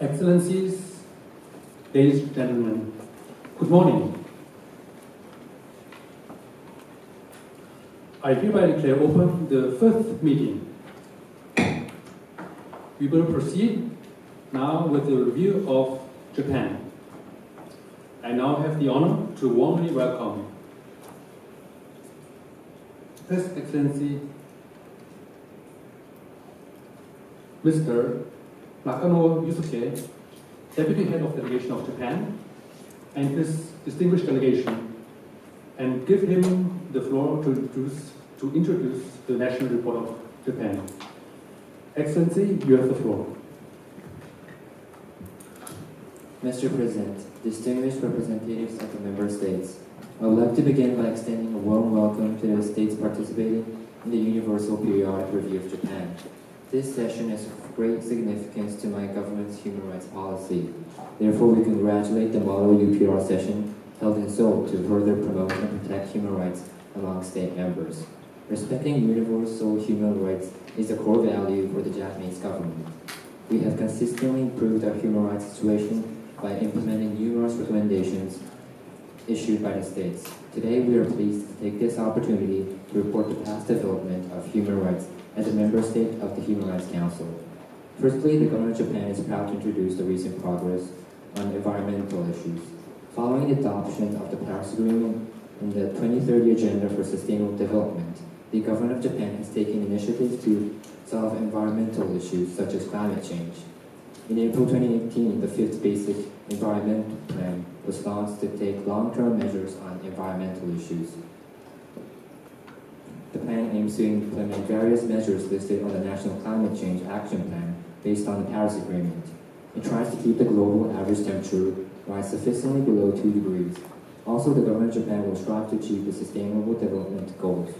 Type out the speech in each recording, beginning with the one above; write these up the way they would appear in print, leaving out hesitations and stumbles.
Excellencies, ladies and gentlemen, good morning. I hereby declare open the fifth meeting. We will proceed now with the review of Japan. I now have the honor to warmly welcome His Excellency Mr. Nakano Yusuke, Deputy Head of Delegation of Japan, and his distinguished delegation, and give him the floor to introduce the National Report of Japan. Excellency, you have the floor. Mr. President, distinguished representatives of the member states, I would like to begin by extending a warm welcome to the states participating in the Universal Periodic Review of Japan. This session is of great significance to my government's human rights policy. Therefore, we congratulate the model UPR session held in Seoul to further promote and protect human rights among state members. Respecting universal human rights is a core value for the Japanese government. We have consistently improved our human rights situation by implementing numerous recommendations issued by the states. Today, we are pleased to take this opportunity to report the past development of human rights as a member state of the Human Rights Council. Firstly, the government of Japan is proud to introduce the recent progress on environmental issues. Following the adoption of the Paris Agreement and the 2030 Agenda for Sustainable Development, the government of Japan has taken initiatives to solve environmental issues such as climate change. In April 2018, the fifth Basic Environmental Plan was launched to take long-term measures on environmental issues. The plan aims to implement various measures listed on the National Climate Change Action Plan based on the Paris Agreement. It tries to keep the global average temperature rise sufficiently below 2 degrees. Also, the government of Japan will strive to achieve the Sustainable Development Goals.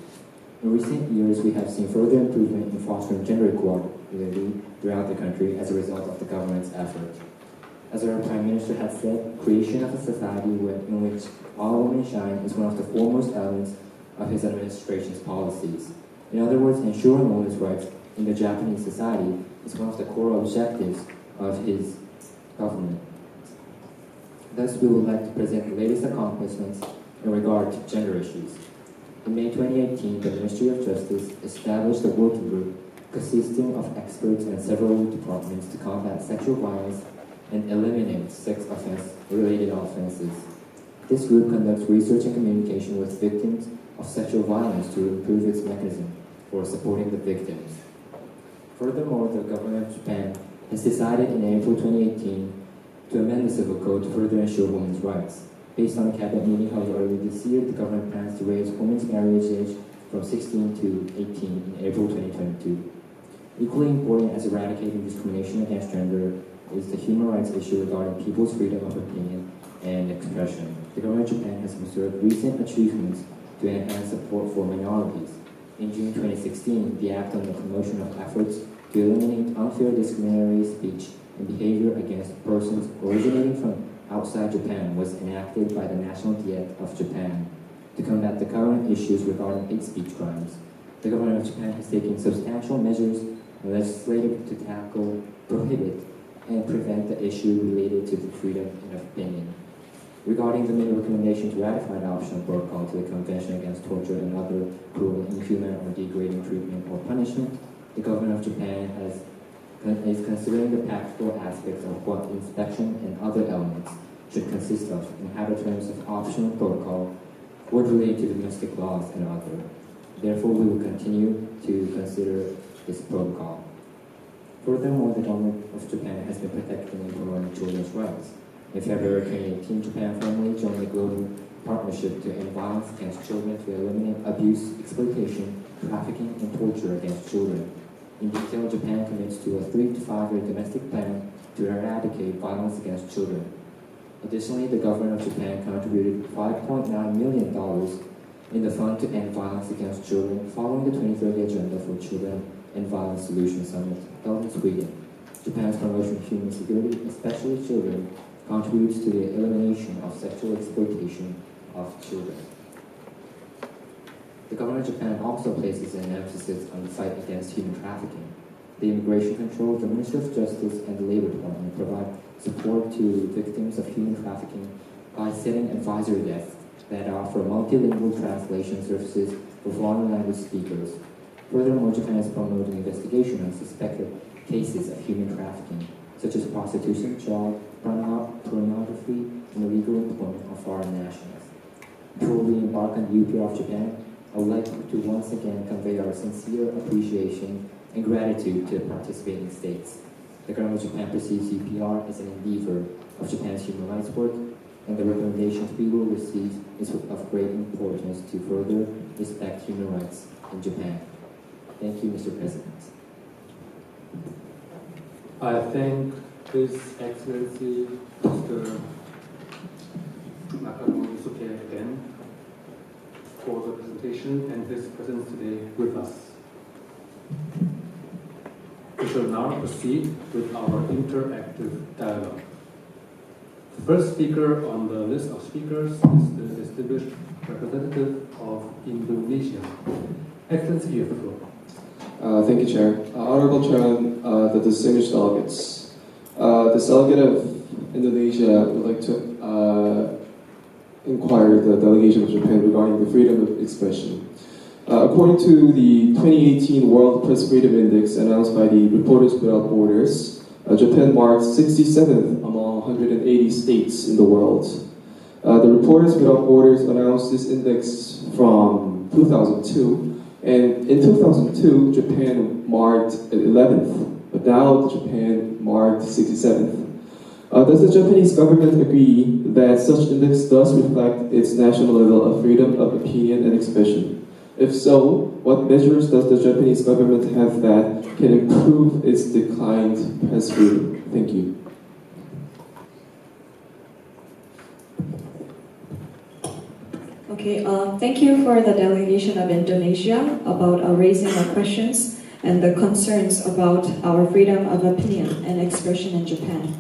In recent years, we have seen further improvement in fostering gender equality throughout the country as a result of the government's effort. As our Prime Minister has said, creation of a society in which all women shine is one of the foremost elements of his administration's policies. In other words, ensuring women's rights in the Japanese society is one of the core objectives of his government. Thus, we would like to present the latest accomplishments in regard to gender issues. In May 2018, the Ministry of Justice established a working group consisting of experts and several departments to combat sexual violence and eliminate sex offense-related offenses. This group conducts research and communication with victims of sexual violence to improve its mechanism for supporting the victims. Furthermore, the government of Japan has decided in April 2018 to amend the Civil Code to further ensure women's rights. Based on a cabinet meeting held earlier this year, the government plans to raise women's marriage age from 16 to 18 in April 2022. Equally important as eradicating discrimination against gender is the human rights issue regarding people's freedom of opinion and expression. The government of Japan has observed recent achievements to enhance support for minorities. In June 2016, the Act on the Promotion of Efforts to Eliminate Unfair Discriminatory Speech and Behavior Against Persons Originating from Outside Japan was enacted by the National Diet of Japan to combat the current issues regarding hate speech crimes. The government of Japan has taken substantial measures legislative to tackle, prohibit, and prevent the issue related to the freedom of opinion. Regarding the main recommendation to ratify the optional protocol to the Convention Against Torture and Other Cruel, Inhuman, or Degrading Treatment or Punishment, the government of Japan is considering the practical aspects of what inspection and other elements should consist of and how the terms of optional protocol would relate to domestic laws and other. Therefore, we will continue to consider this protocol. Furthermore, the government of Japan has been protecting and promoting children's rights. In February 2018, Japan formally joined the Global Partnership to End Violence Against Children to eliminate abuse, exploitation, trafficking, and torture against children. In detail, Japan commits to a 3 to 5 year domestic plan to eradicate violence against children. Additionally, the government of Japan contributed $5.9 million in the Fund to End Violence Against Children following the 2030 Agenda for Children and Violence Solution Summit held in Sweden. Japan's promotion of human security, especially children, contributes to the elimination of sexual exploitation of children. The government of Japan also places an emphasis on the fight against human trafficking. The Immigration Control, the Ministry of Justice, and the Labor Department provide support to victims of human trafficking by setting advisory desks that offer multilingual translation services for foreign language speakers. Furthermore, Japan is promoting investigation on suspected cases of human trafficking, such as prostitution, child pornography, and illegal employment of foreign nationals. Before we embark on the UPR of Japan, I would like to once again convey our sincere appreciation and gratitude to the participating states. The government of Japan perceives UPR as an endeavor of Japan's human rights work, and the recommendations we will receive is of great importance to further respect human rights in Japan. Thank you, Mr. President. I thank His Excellency Mr. Nakano Yusuke again for the presentation and his presence today with us. We shall now proceed with our interactive dialogue. The first speaker on the list of speakers is the distinguished representative of Indonesia. Excellency, you have the floor. Thank you, Chair. Honorable Chairman, the distinguished delegates. The delegate of Indonesia would like to inquire the delegation of Japan regarding the freedom of expression. According to the 2018 World Press Freedom Index announced by the Reporters Without Borders, Japan marked 67th among 180 states in the world. The Reporters Without Borders announced this index from 2002, and in 2002, Japan marked 11th, but now Japan marked 67th. Does the Japanese government agree that such index does reflect its national level of freedom of opinion and expression? If so, what measures does the Japanese government have that can improve its declined press freedom? Thank you. Okay, thank you for the delegation of Indonesia about raising our questions and the concerns about our freedom of opinion and expression in Japan.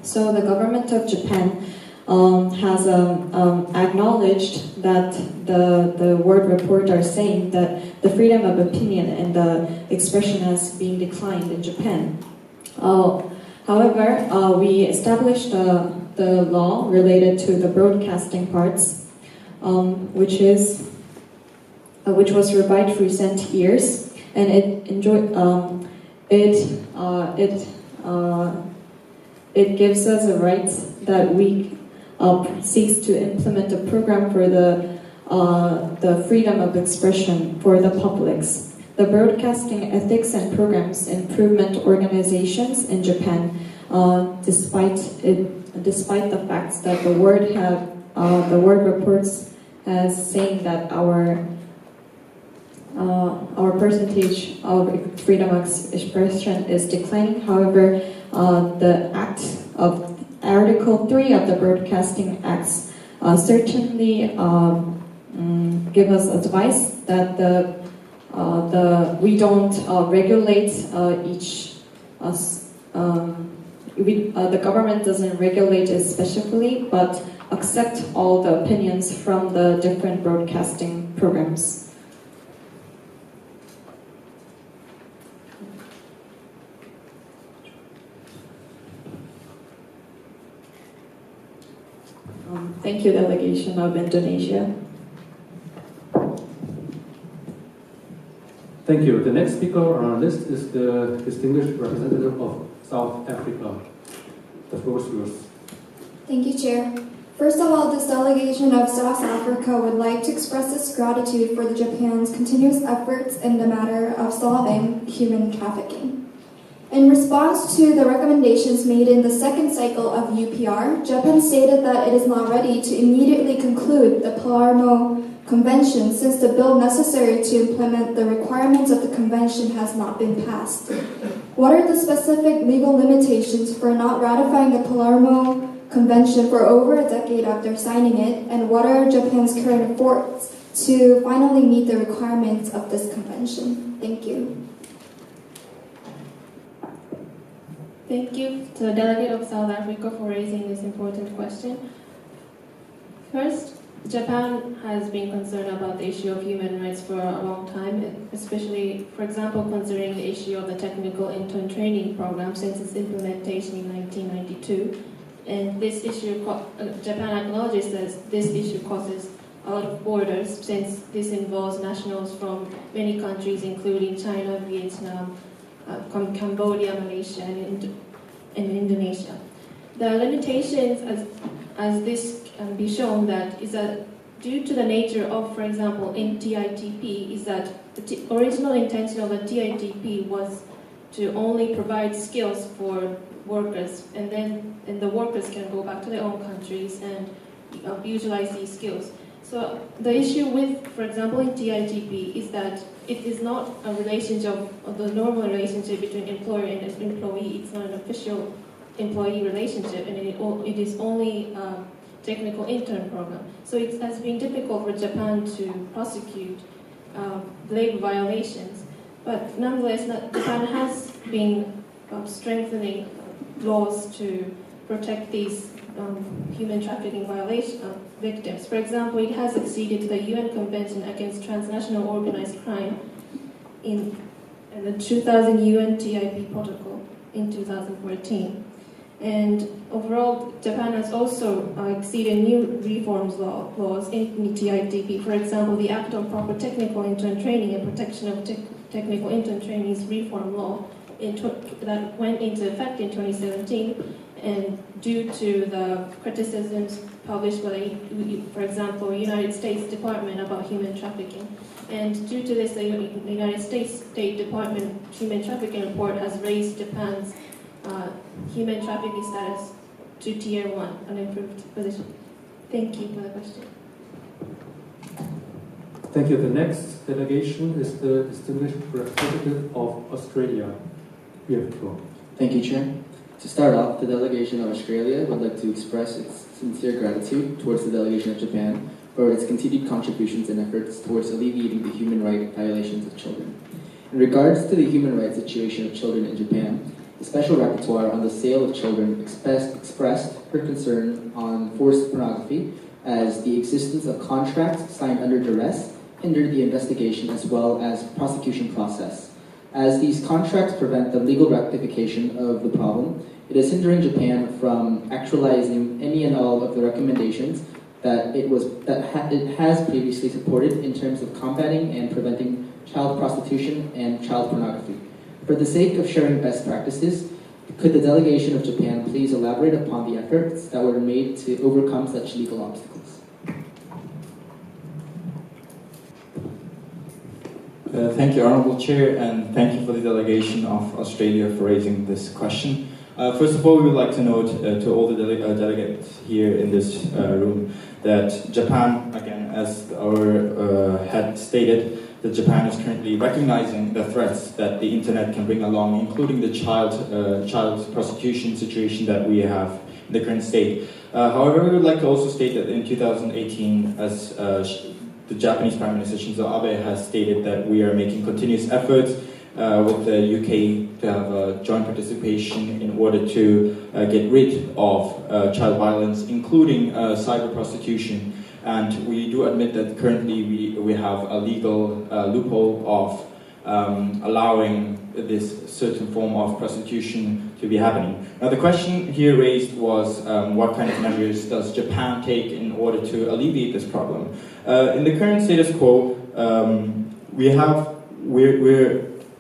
So the government of Japan has acknowledged that the word report are saying that the freedom of opinion and the expression has been declined in Japan. However, we established the law related to the broadcasting parts, which was revived recent years, and it gives us a right that we seeks to implement a program for the freedom of expression for the publics. The Broadcasting Ethics and Programs Improvement Organizations in Japan, despite the facts that the word reports as saying that our percentage of freedom of expression is declining. However, the Article 3 of the Broadcasting Acts certainly give us advice that we don't regulate the government doesn't regulate it specifically, but accept all the opinions from the different broadcasting programs. Thank you, delegation of Indonesia. Thank you. The next speaker on our list is the distinguished representative of South Africa. The floor is yours. Thank you, Chair. First of all, this delegation of South Africa would like to express its gratitude for Japan's continuous efforts in the matter of solving human trafficking. In response to the recommendations made in the second cycle of UPR, Japan stated that it is not ready to immediately conclude the Palermo Convention since the bill necessary to implement the requirements of the convention has not been passed. What are the specific legal limitations for not ratifying the Palermo Convention for over a decade after signing it, and what are Japan's current efforts to finally meet the requirements of this convention? Thank you. Thank you to the delegate of South Africa for raising this important question. First, Japan has been concerned about the issue of human rights for a long time, especially, for example, considering the issue of the technical intern training program since its implementation in 1992. And this issue, Japan acknowledges that this issue causes a lot of borders since this involves nationals from many countries, including China, Vietnam, Cambodia, Malaysia, and Indonesia. The limitations, as this can be shown, that is that due to the nature of, for example, in TITP, is that the original intention of the TITP was to only provide skills for workers, and the workers can go back to their own countries and utilize these skills. So the issue with, for example, in TITP is that it is not a relationship of the normal relationship between employer and employee. It's not an official employee relationship, and it is only a technical intern program. So it has been difficult for Japan to prosecute labor violations. But nonetheless, Japan has been strengthening laws to protect these human trafficking victims. For example, it has acceded to the UN Convention Against Transnational Organized Crime in the 2000 UN TIP protocol in 2014. And overall, Japan has also acceded new reforms laws in TITP. For example, the Act on Proper Technical Intern Training and Protection of Technical Intern Trainees Reform Law that went into effect in 2017, and due to the criticisms published by, for example, United States Department about human trafficking. And due to this, the United States State Department Human Trafficking Report has raised Japan's human trafficking status to Tier 1, an improved position. Thank you for the question. Thank you. The next delegation is the distinguished representative of Australia. You have the floor. Thank you, Chair. To start off, the delegation of Australia would like to express its sincere gratitude towards the delegation of Japan for its continued contributions and efforts towards alleviating the human rights violations of children. In regards to the human rights situation of children in Japan, the Special Rapporteur on the Sale of Children expressed her concern on forced pornography, as the existence of contracts signed under duress hindered the investigation as well as prosecution process. As these contracts prevent the legal rectification of the problem, it is hindering Japan from actualizing any and all of the recommendations that it has previously supported in terms of combating and preventing child prostitution and child pornography. For the sake of sharing best practices, could the delegation of Japan please elaborate upon the efforts that were made to overcome such legal obstacles? Thank you, Honourable Chair, and thank you for the delegation of Australia for raising this question. First of all, we would like to note to all the delegates here in this room that Japan, again, as our head stated, that Japan is currently recognizing the threats that the internet can bring along, including the child prosecution situation that we have in the current state. However, we would like to also state that in 2018, as the Japanese Prime Minister Shinzo Abe has stated, that we are making continuous efforts with the UK to have a joint participation in order to get rid of child violence, including cyber prostitution. And we do admit that currently we have a legal loophole of allowing this certain form of prostitution to be happening. Now, the question here raised was what kind of measures does Japan take in order to alleviate this problem? In the current status quo,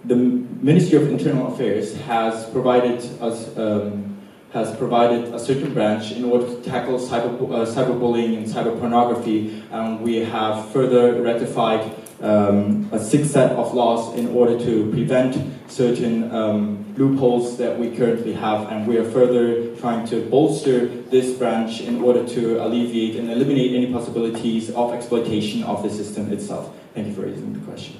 the Ministry of Internal Affairs has provided us a certain branch in order to tackle cyberbullying and cyberpornography, and we have further ratified a 6 set of laws in order to prevent certain loopholes that we currently have, and we are further trying to bolster this branch in order to alleviate and eliminate any possibilities of exploitation of the system itself. Thank you for raising the question.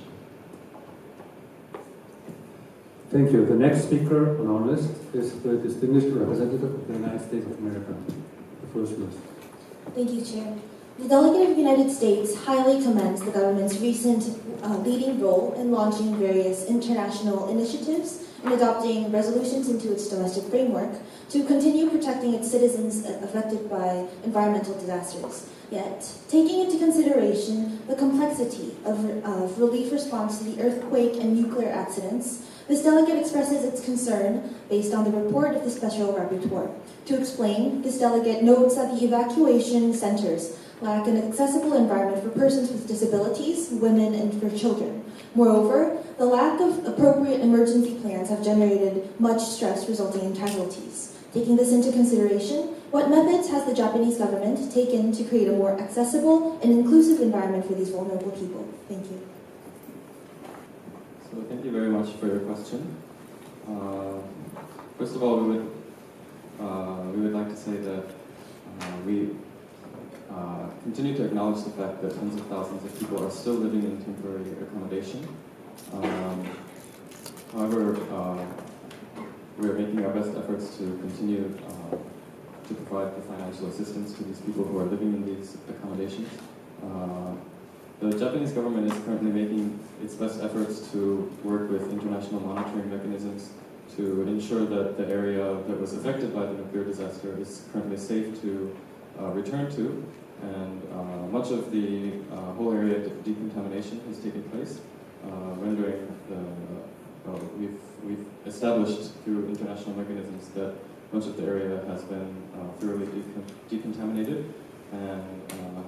Thank you. The next speaker on our list is the distinguished representative of the United States of America. The first list. Thank you, Chair. The delegate of the United States highly commends the government's recent leading role in launching various international initiatives and adopting resolutions into its domestic framework to continue protecting its citizens affected by environmental disasters. Yet, taking into consideration the complexity of relief response to the earthquake and nuclear accidents, this delegate expresses its concern based on the report of the Special Rapporteur. To explain, this delegate notes that the evacuation centers lack an accessible environment for persons with disabilities, women, and for children. Moreover, the lack of appropriate emergency plans have generated much stress resulting in casualties. Taking this into consideration, what methods has the Japanese government taken to create a more accessible and inclusive environment for these vulnerable people? Thank you. So thank you very much for your question. First of all, we would like to say that we continue to acknowledge the fact that tens of thousands of people are still living in temporary accommodation. However, we are making our best efforts to continue to provide the financial assistance to these people who are living in these accommodations. The Japanese government is currently making its best efforts to work with international monitoring mechanisms to ensure that the area that was affected by the nuclear disaster is currently safe to return to, and much of the whole area of decontamination has taken place, rendering we've established through international mechanisms that much of the area has been thoroughly decontaminated and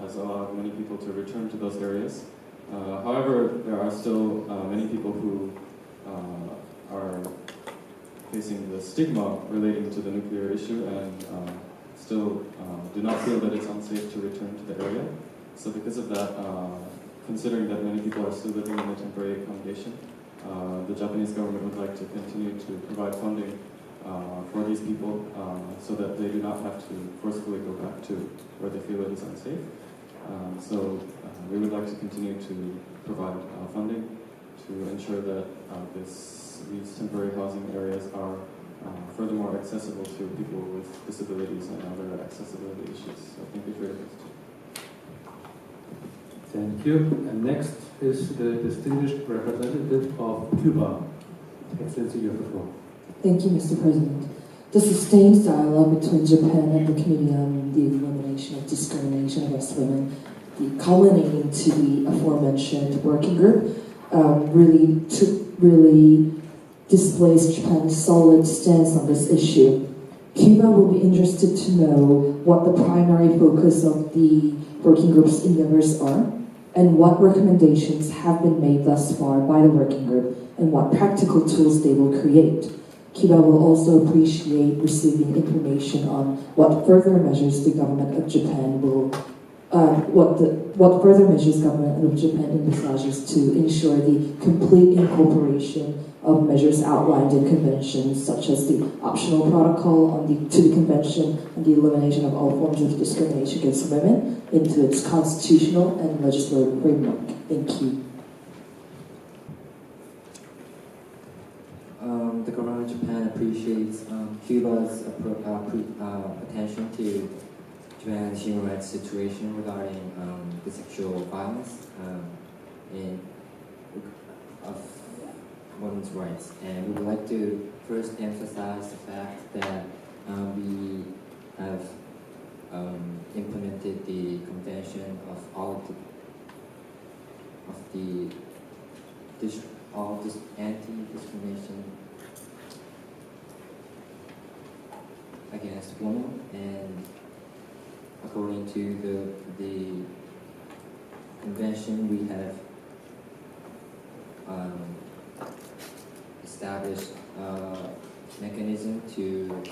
has allowed many people to return to those areas. However, there are still many people who are facing the stigma relating to the nuclear issue and still do not feel that it's unsafe to return to the area. So because of that, considering that many people are still living in a temporary accommodation, the Japanese government would like to continue to provide funding for these people so that they do not have to forcefully go back to where they feel it is unsafe. So we would like to continue to provide funding to ensure that these temporary housing areas are furthermore accessible to people with disabilities and other accessibility issues. So thank you for your question. Thank you. And next is the distinguished representative of Cuba. Excellency, you have the floor. Thank you, Mr. President. The sustained dialogue between Japan and the Committee on the Elimination of Discrimination Against Women, culminating to the aforementioned working group, really displays Japan's solid stance on this issue. Cuba will be interested to know what the primary focus of the working group's endeavors are, and what recommendations have been made thus far by the working group, and what practical tools they will create. Cuba will also appreciate receiving information on what further measures the government of Japan will, what further measures government of Japan envisages to ensure the complete incorporation of measures outlined in conventions, such as the optional protocol to the Convention on the Elimination of All Forms of Discrimination Against Women, into its constitutional and legislative framework. Thank you. The government of Japan appreciates Cuba's attention to Japan's human rights situation regarding the sexual violence of women's rights. And we would like to first emphasize the fact that we have implemented the Convention of all this anti-discrimination against women, and according to the convention, we have established a mechanism to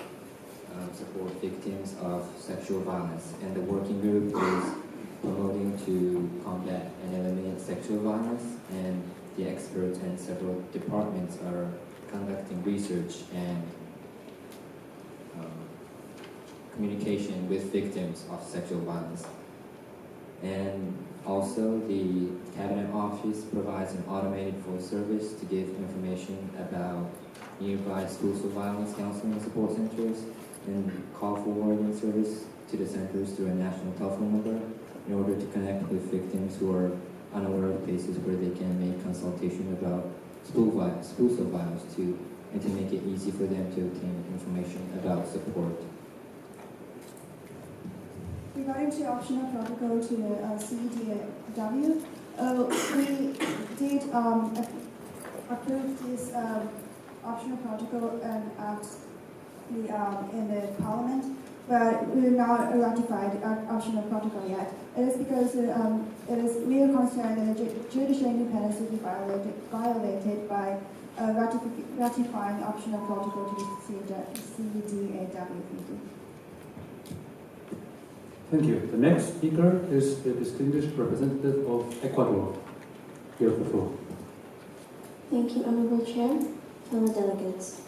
support victims of sexual violence, and the working group is promoting to combat and eliminate sexual violence, and the experts and several departments are conducting research and communication with victims of sexual violence. And also the Cabinet Office provides an automated voice service to give information about nearby schools of violence counseling and support centers, and call forwarding service to the centers through a national telephone number, in order to connect with victims who are unaware of places where they can make consultation about spools of violence too, and to make it easy for them to obtain information about support. Regarding the optional protocol to the CEDW, we did approve this optional protocol in the Parliament, but we will not ratify the optional protocol yet. It is because it is real concern that the judicial independence will be violated by ratifying optional protocol to the CEDW. Thank you. Thank you. The next speaker is the distinguished representative of Ecuador. You have the floor. Thank you, Honorable Chair, fellow delegates.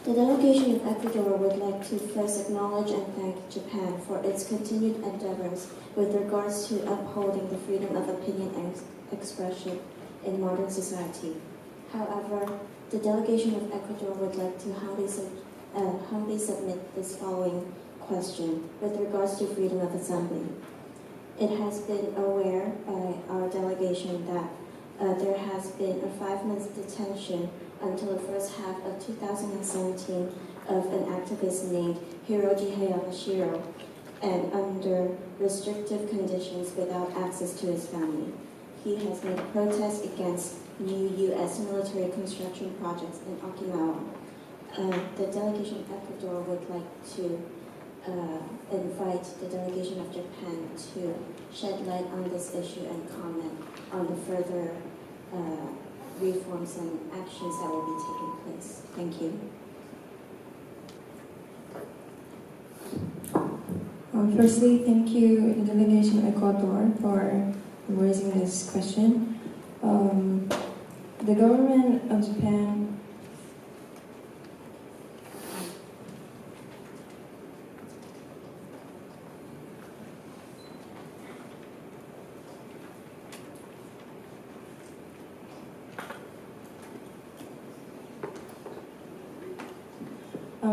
The delegation of Ecuador would like to first acknowledge and thank Japan for its continued endeavors with regards to upholding the freedom of opinion and expression in modern society. However, the delegation of Ecuador would like to humbly submit this following question with regards to freedom of assembly. It has been aware by our delegation that there has been a 5-month detention until the first half of 2017 of an activist named Hiroji Hayamashiro, and under restrictive conditions without access to his family. He has made a protest against new U.S. military construction projects in Okinawa. The delegation of Ecuador would like to invite the delegation of Japan to shed light on this issue and comment on the further reforms and actions that will be taking place. Thank you. Firstly, thank you, the delegation of Ecuador, for raising this question. The government of Japan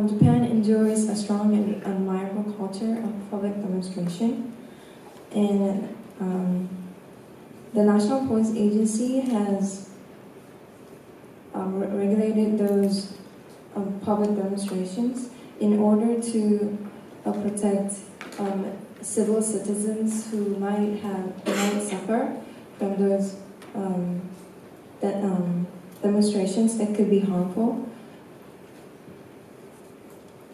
Japan enjoys a strong and admirable culture of public demonstration, and the National Police Agency has regulated those public demonstrations in order to protect civil citizens who might suffer from those demonstrations that could be harmful.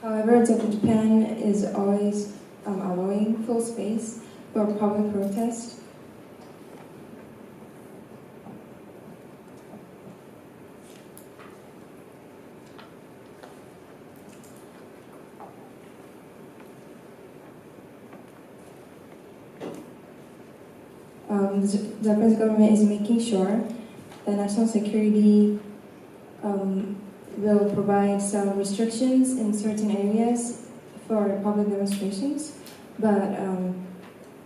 However, Japan is always allowing full space for public protest. The Japanese government is making sure that national security will provide some restrictions in certain areas for public demonstrations, but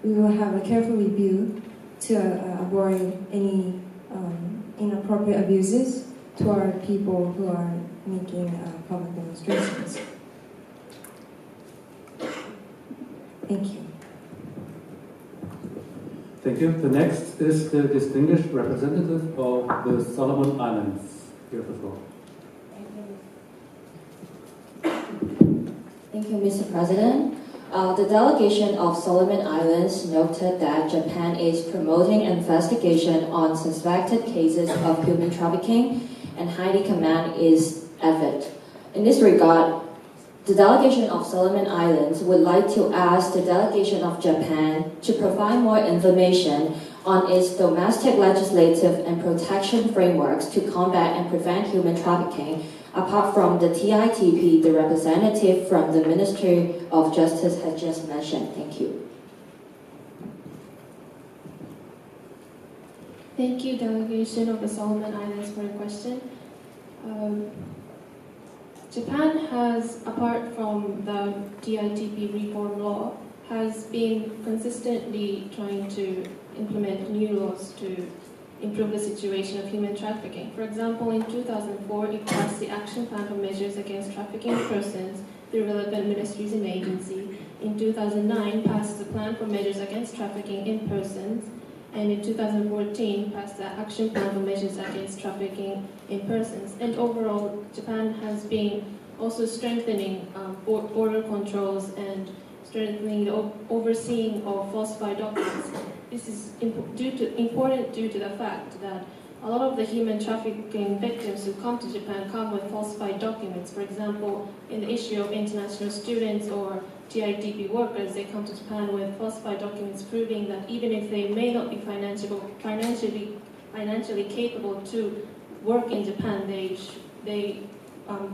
we will have a careful review to avoid any inappropriate abuses toward people who are making public demonstrations. Thank you. Thank you. The next is the distinguished representative of the Solomon Islands. You have the floor. Thank you, Mr. President. The delegation of Solomon Islands noted that Japan is promoting investigation on suspected cases of human trafficking, and Haiti Command is avid. In this regard, the delegation of Solomon Islands would like to ask the delegation of Japan to provide more information on its domestic legislative and protection frameworks to combat and prevent human trafficking. Apart from the TITP, the representative from the Ministry of Justice has just mentioned. Thank you. Thank you, delegation of the Solomon Islands, for your question. Japan has, apart from the TITP reform law, has been consistently trying to implement new laws to improve the situation of human trafficking. For example, in 2004, it passed the Action Plan for Measures Against Trafficking Persons through relevant ministries and agencies, in 2009 passed the Plan for Measures Against Trafficking in Persons, and in 2014 passed the Action Plan for Measures Against Trafficking in Persons. And overall, Japan has been also strengthening border controls and strengthening the overseeing of falsified documents. This is important due to the fact that a lot of the human trafficking victims who come to Japan come with falsified documents. For example, in the issue of international students or TIDP workers, they come to Japan with falsified documents proving that even if they may not be financially capable to work in Japan, they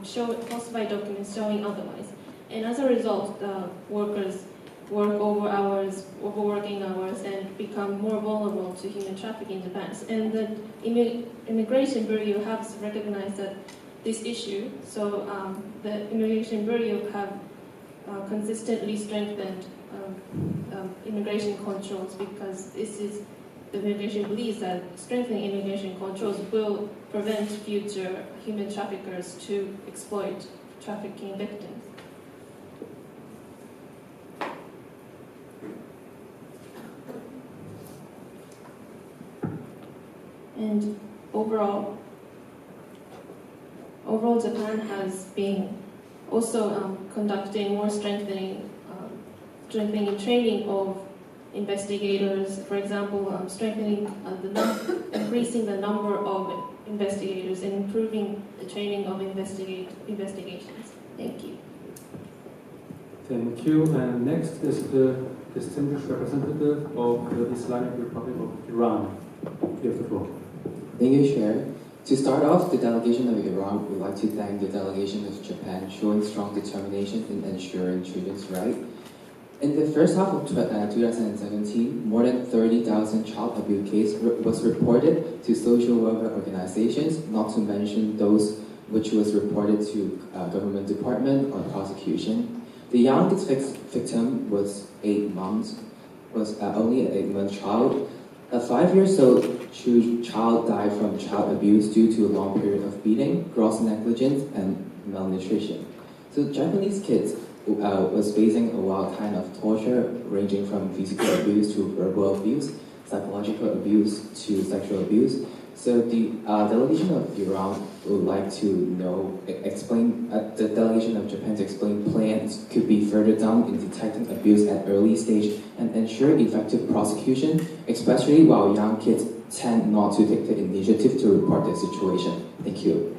show falsified documents showing otherwise. And as a result, the workers work overworking hours, and become more vulnerable to human trafficking in Japan. And the Immigration Bureau has recognized this issue. So the Immigration Bureau have consistently strengthened immigration controls, because the immigration believes that strengthening immigration controls will prevent future human traffickers to exploit trafficking victims. And overall, Japan has been also conducting more strengthening training of investigators. For example, increasing the number of investigators and improving the training of investigations. Thank you. Thank you. And next is the distinguished representative of the Islamic Republic of Iran. You have the floor. Thank you, Chair. To start off, the delegation of Iran would like to thank the delegation of Japan showing strong determination in ensuring children's rights. In the first half of 2017, more than 30,000 child abuse cases was reported to social welfare organizations, not to mention those which was reported to government department or prosecution. The youngest victim was only an 8-month child. A 5-year-old child died from child abuse due to a long period of beating, gross negligence, and malnutrition. So Japanese kids was facing a wild kind of torture, ranging from physical abuse to verbal abuse, psychological abuse to sexual abuse. So the delegation of Iran would like to explain the delegation of Japan to explain plans could be further done in detecting abuse at early stage and ensure effective prosecution, especially while young kids tend not to take the initiative to report the situation. Thank you.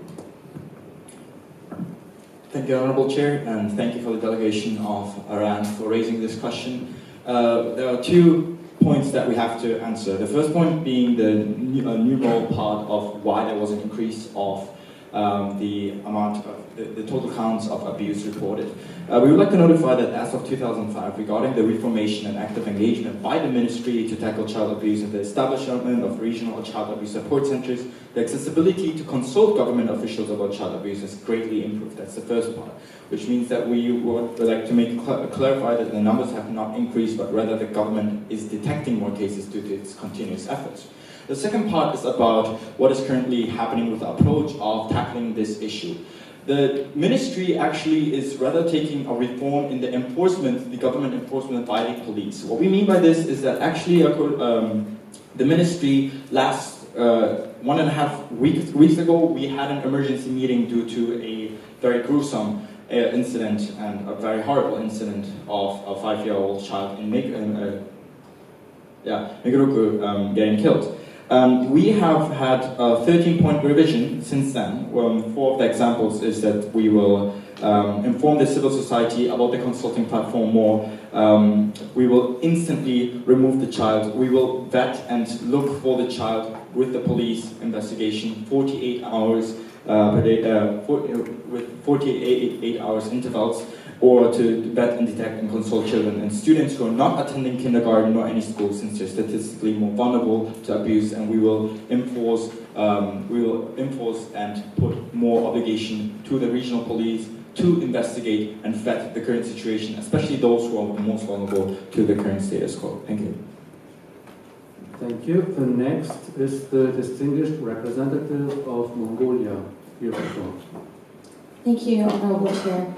Thank you, Honorable Chair, and thank you for the delegation of Iran for raising this question. There are 2 points that we have to answer. The first point being the numeral part of why there was an increase of the amount of the total counts of abuse reported. We would like to notify that as of 2005, regarding the reformation and active engagement by the Ministry to tackle child abuse and the establishment of regional child abuse support centers, the accessibility to consult government officials about child abuse has greatly improved. That's the first part, which means that we would like to clarify that the numbers have not increased, but rather the government is detecting more cases due to its continuous efforts. The second part is about what is currently happening with the approach of tackling this issue. The ministry actually is rather taking a reform in the enforcement, the government enforcement by the police. What we mean by this is that actually the ministry last 1.5 weeks ago, we had an emergency meeting due to a very gruesome incident and a very horrible incident of a 5-year-old child in Meguro getting killed. We have had a 13-point revision since then. 4 of the examples is that we will inform the civil society about the consulting platform more. We will instantly remove the child. We will vet and look for the child with the police investigation 48 hours per day, with 48 hours intervals, or to vet and detect and consult children and students who are not attending kindergarten or any school, since they're statistically more vulnerable to abuse, and we will enforce and put more obligation to the regional police to investigate and vet the current situation, especially those who are the most vulnerable to the current status quo. Thank you. Thank you. The next is the distinguished representative of Mongolia. You have the floor. Thank you, Honorable Chair.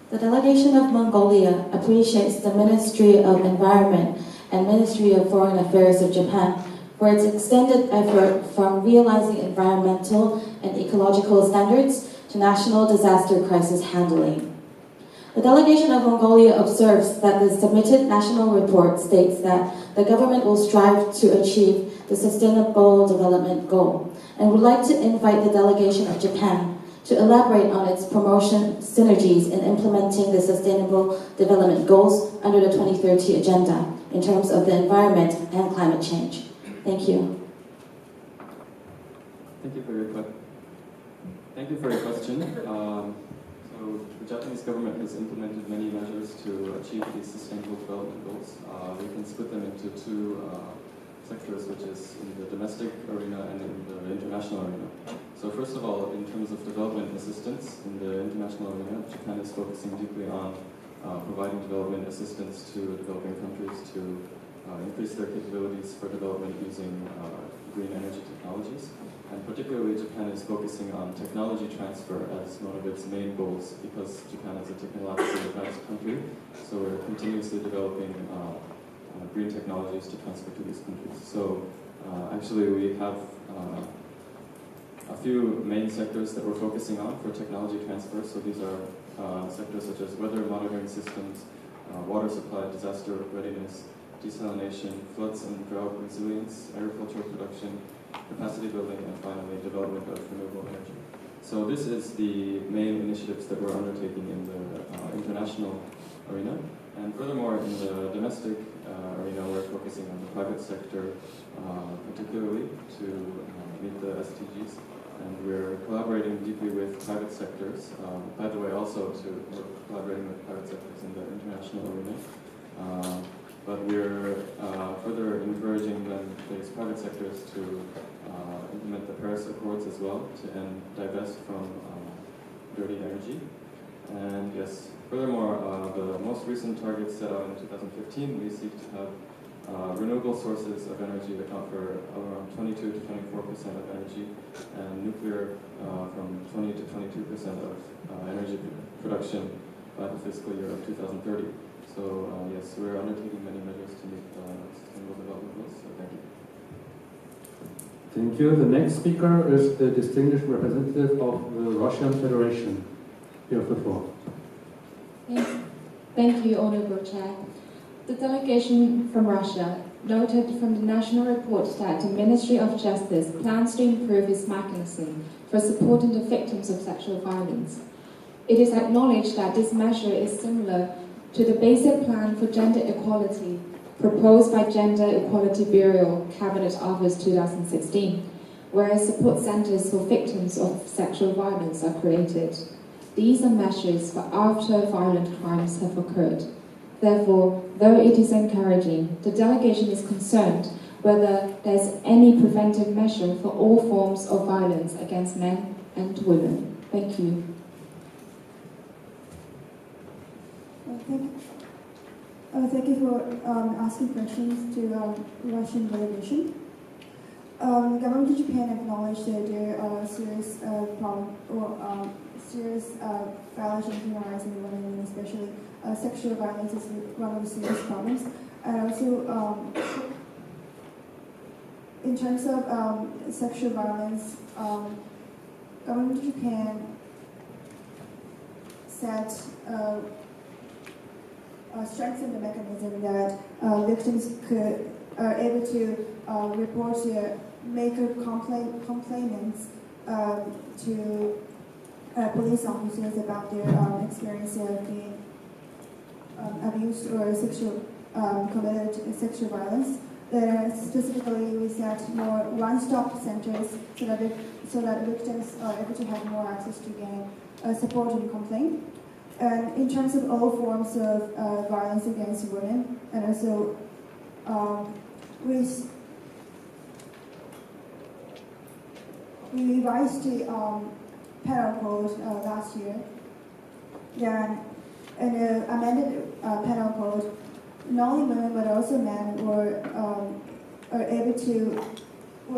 The delegation of Mongolia appreciates the Ministry of Environment and Ministry of Foreign Affairs of Japan for its extended effort from realizing environmental and ecological standards to national disaster crisis handling. The delegation of Mongolia observes that the submitted national report states that the government will strive to achieve the Sustainable Development Goal and would like to invite the delegation of Japan to elaborate on its promotion synergies in implementing the Sustainable Development Goals under the 2030 Agenda in terms of the environment and climate change. Thank you. Thank you for your question. So the Japanese government has implemented many measures to achieve these Sustainable Development Goals. We can split them into two sectors, which is in the domestic arena and in the international arena. So first of all, in terms of development assistance in the international arena, Japan is focusing deeply on providing development assistance to developing countries to increase their capabilities for development using green energy technologies. And particularly, Japan is focusing on technology transfer as one of its main goals because Japan is a technologically advanced country, so we're continuously developing green technologies to transfer to these countries. So actually we have a few main sectors that we're focusing on for technology transfer. So these are sectors such as weather monitoring systems, water supply, disaster readiness, desalination, floods and drought resilience, agricultural production, capacity building, and finally development of renewable energy. So this is the main initiatives that we're undertaking in the international arena. And furthermore, in the domestic arena, we're focusing on the private sector, particularly to meet the SDGs. And we're collaborating deeply with private sectors. By the way, also we're collaborating with private sectors in the international arena. But we're further encouraging these private sectors to implement the Paris Accords as well and divest from dirty energy. And yes, furthermore, the most recent targets set out in 2015, we seek to have renewable sources of energy account for around 22 to 24% of energy, and nuclear from 20 to 22% of energy production by the fiscal year of 2030. So yes, we're undertaking many measures to meet Sustainable Development Goals. So thank you. Thank you. The next speaker is the distinguished representative of the Russian Federation. You have the floor. Thank you, Honorable Chair. The delegation from Russia noted from the national report that the Ministry of Justice plans to improve its mechanism for supporting the victims of sexual violence. It is acknowledged that this measure is similar to the Basic Plan for Gender Equality proposed by Gender Equality Bureau, Cabinet Office 2016, where support centers for victims of sexual violence are created. These are measures for after violent crimes have occurred. Therefore, though it is encouraging, the delegation is concerned whether there is any preventive measure for all forms of violence against men and women. Thank you. Thank you for asking questions to the Russian delegation. The government of Japan acknowledged that there are serious violations of human rights in women, and especially sexual violence is one of the serious problems. And also, in terms of sexual violence, government of Japan strengthen the mechanism that victims are able to report make complaints to police officers about their experience of being abused or committed sexual violence. Specifically, we set more one-stop centers so that victims are able to have more access to gain support and complaint. And in terms of all forms of violence against women, and also we revised the penal code last year. Then in the amended penal code, not only women but also men were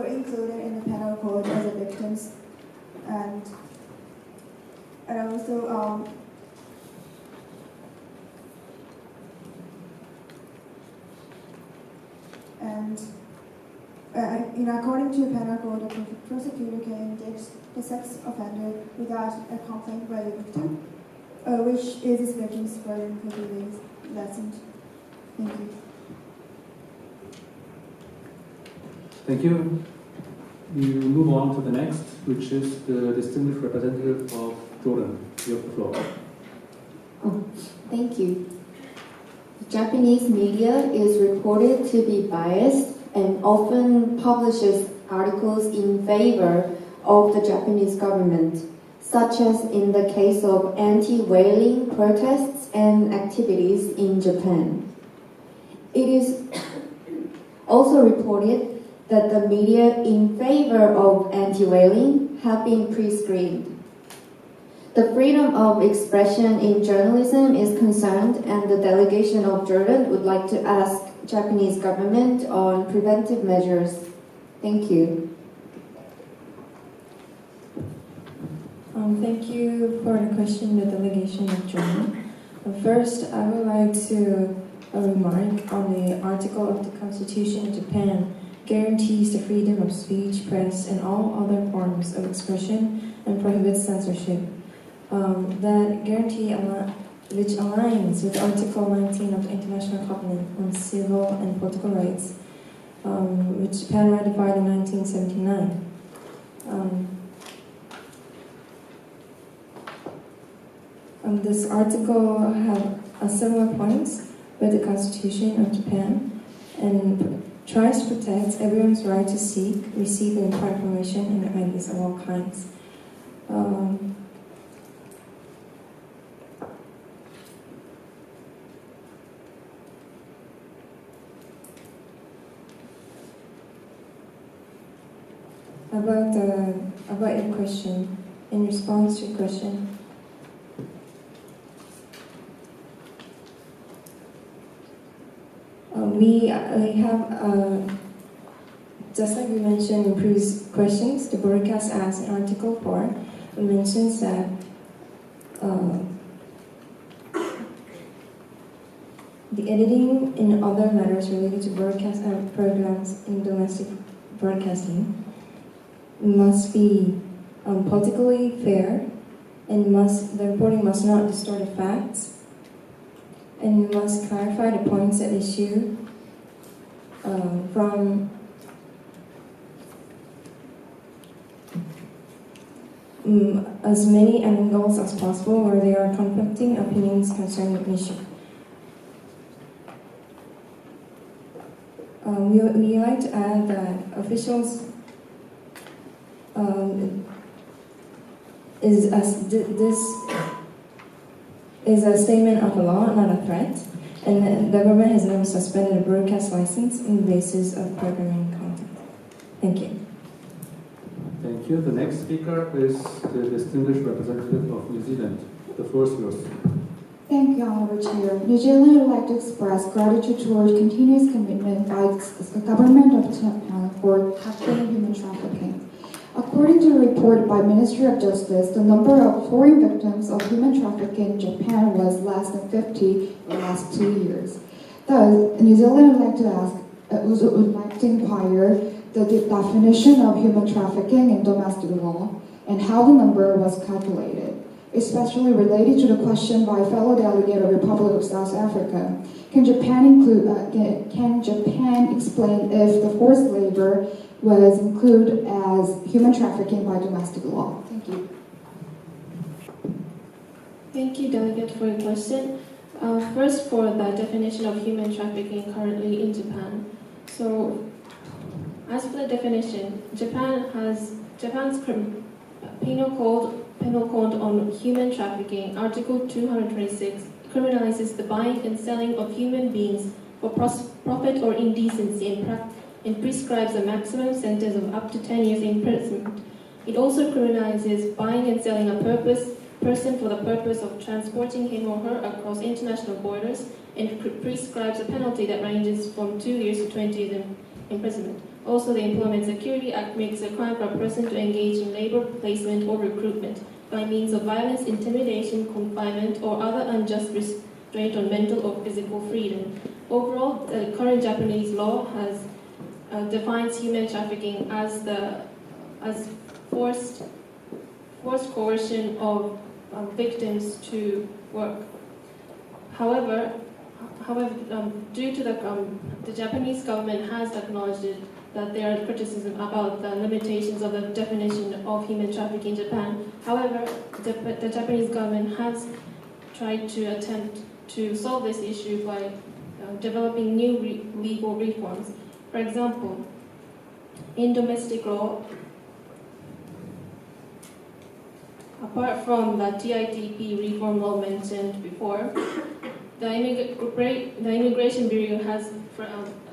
included in the penal code as victims, and also and according to penal code, the prosecutor can indict the sex offender without a complaint by the victim, which is this victim's burden could be lessened. Thank you. Thank you. We will move on to the next, which is the distinguished representative of Jordan. You have the floor. Oh, thank you. Japanese media is reported to be biased and often publishes articles in favor of the Japanese government, such as in the case of anti-whaling protests and activities in Japan. It is also reported that the media in favor of anti-whaling have been pre-screened. The freedom of expression in journalism is concerned, and the delegation of Jordan would like to ask Japanese government on preventive measures. Thank you. Thank you for the question, the delegation of Jordan. First, I would like to remark on the article of the Constitution of Japan guarantees the freedom of speech, press, and all other forms of expression and prohibits censorship. That guarantee, which aligns with Article 19 of the International Covenant on Civil and Political Rights, which Japan ratified in 1979. This article has similar points with the Constitution of Japan and tries to protect everyone's right to seek, receive, and impart information and ideas of all kinds. About your question, in response to your question, we have, just like we mentioned in previous questions, the Broadcast Act in Article 4 mentions that the editing in other matters related to broadcast programs in domestic broadcasting must be politically fair, and the reporting must not distort the facts, and must clarify the points at issue from as many angles as possible where there are conflicting opinions concerning an issue. We like to add that officials this is a statement of a law, not a threat, and the government has never suspended a broadcast license on the basis of programming content. Thank you. Thank you. The next speaker is the distinguished representative of New Zealand. The floor is yours. Thank you, Honorable Chair. New Zealand would like to express gratitude towards continuous commitment by the government of Japan for tackling human trafficking. According to a report by Ministry of Justice, the number of foreign victims of human trafficking in Japan was less than 50 in the last 2 years. Thus, New Zealand would like to inquire the definition of human trafficking in domestic law and how the number was calculated, especially related to the question by fellow delegate of the Republic of South Africa. Can Japan explain if the forced labor was included as human trafficking by domestic law? Thank you. Thank you, Delegate, for your question. First, for the definition of human trafficking currently in Japan. So, as for the definition, Japan's penal code on human trafficking, Article 226, criminalizes the buying and selling of human beings for profit or indecency and prescribes a maximum sentence of up to 10 years imprisonment. It also criminalizes buying and selling a person for the purpose of transporting him or her across international borders and prescribes a penalty that ranges from 2 years to 20 years imprisonment. Also, the Employment Security Act makes a crime for a person to engage in labor placement or recruitment by means of violence, intimidation, confinement, or other unjust restraint on mental or physical freedom. Overall, the current Japanese law has defines human trafficking as forced coercion of victims to work. However, due to the Japanese government has acknowledged that there are criticism about the limitations of the definition of human trafficking in Japan. However, the Japanese government has tried to attempt to solve this issue by developing new legal reforms. For example, in domestic law, apart from the TITP reform law mentioned before, the Immigration Bureau has,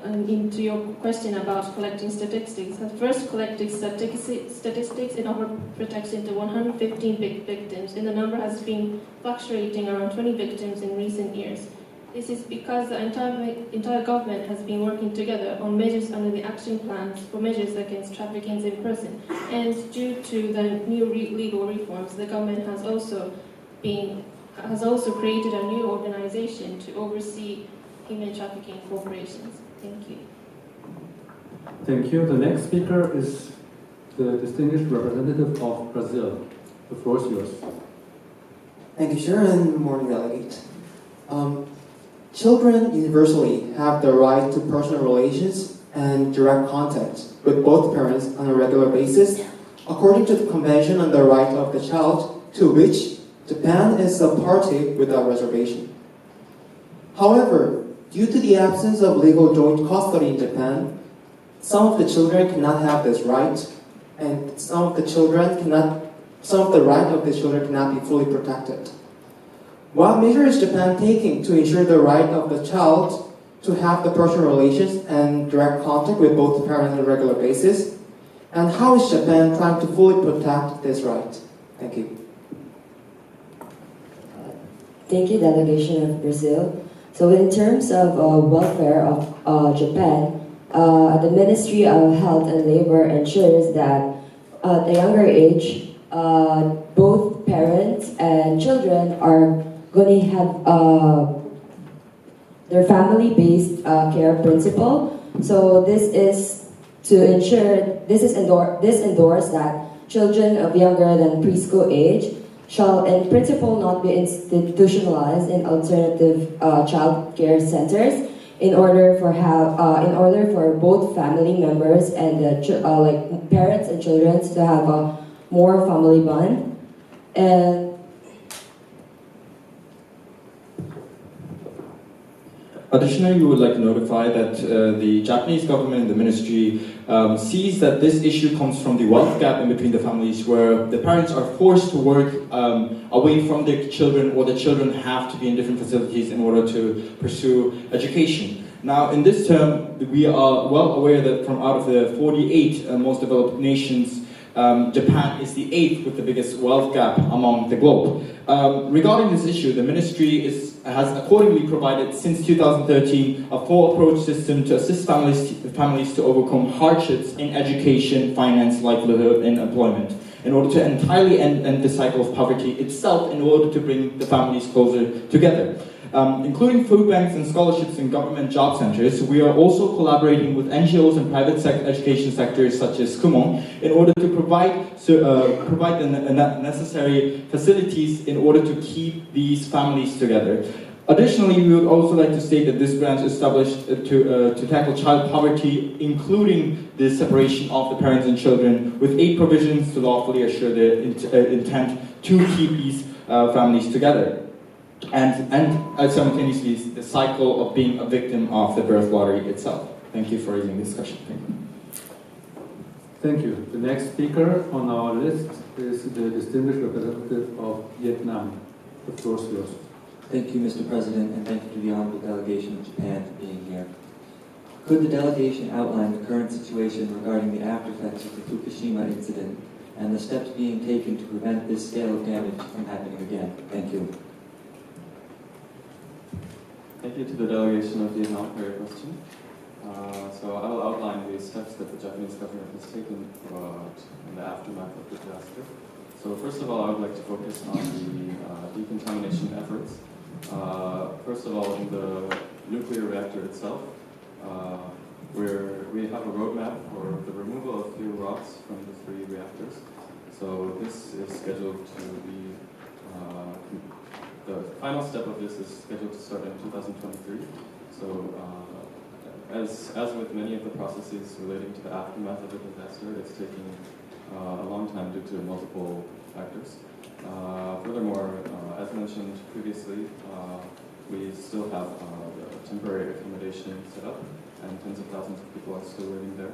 into your question about collecting statistics, has first collected statistics in offer protection to 115 victims, and the number has been fluctuating around 20 victims in recent years. This is because the entire government has been working together on measures under the action plans for measures against trafficking in person. And due to the new legal reforms, the government has also created a new organization to oversee human trafficking corporations. Thank you. Thank you. The next speaker is the distinguished representative of Brazil. The floor is yours. Thank you, Chair, and good morning, delegate. Children universally have the right to personal relations and direct contact with both parents on a regular basis, according to the Convention on the Right of the Child, to which Japan is a party without reservation. However, due to the absence of legal joint custody in Japan, some of the children cannot have this right, and some of the right of the children cannot be fully protected. What measures is Japan taking to ensure the right of the child to have the personal relations and direct contact with both parents on a regular basis? And how is Japan trying to fully protect this right? Thank you. Thank you, delegation of Brazil. So in terms of welfare of Japan, the Ministry of Health and Labor ensures that at a younger age, both parents and children are going to have their family-based care principle. So this is to ensure, this endorses that children of younger than preschool age shall in principle not be institutionalized in alternative child care centers in order for both family members and like parents and children to have a more family bond. And additionally, we would like to notify that the Japanese government and the ministry sees that this issue comes from the wealth gap in between the families, where the parents are forced to work away from their children, or the children have to be in different facilities in order to pursue education. Now, in this term, we are well aware that from out of the 48 most developed nations, Japan is the 8th with the biggest wealth gap among the globe. Regarding this issue, the ministry has accordingly provided since 2013 a full approach system to assist families to overcome hardships in education, finance, livelihood, and employment, in order to entirely end the cycle of poverty itself, in order to bring the families closer together. Including food banks and scholarships in government job centers, we are also collaborating with NGOs and private education sectors such as Kumon in order to provide the necessary facilities in order to keep these families together. Additionally, we would also like to state that this branch is established to tackle child poverty, including the separation of the parents and children, with 8 provisions to lawfully assure the intent to keep these families together. And simultaneously, the cycle of being a victim of the birth lottery itself. Thank you for raising this discussion. Thank you. The next speaker on our list is the distinguished representative of Vietnam. The floor is yours. Thank you, Mr. President, and thank you to the Honorable Delegation of Japan for being here. Could the delegation outline the current situation regarding the aftereffects of the Fukushima incident and the steps being taken to prevent this scale of damage from happening again? Thank you. Thank you to the delegation of Vietnam for your question. So I will outline the steps that the Japanese government has taken in the aftermath of the disaster. So first of all, I would like to focus on the decontamination efforts. First of all, in the nuclear reactor itself, we're we have a roadmap for the removal of fuel rods from the 3 reactors. So this is scheduled to be, the final step of this is scheduled to start in 2023. So as with many of the processes relating to the aftermath of a disaster, it's taking a long time due to multiple factors. Furthermore, as mentioned previously, we still have the temporary accommodation set up, and tens of thousands of people are still living there.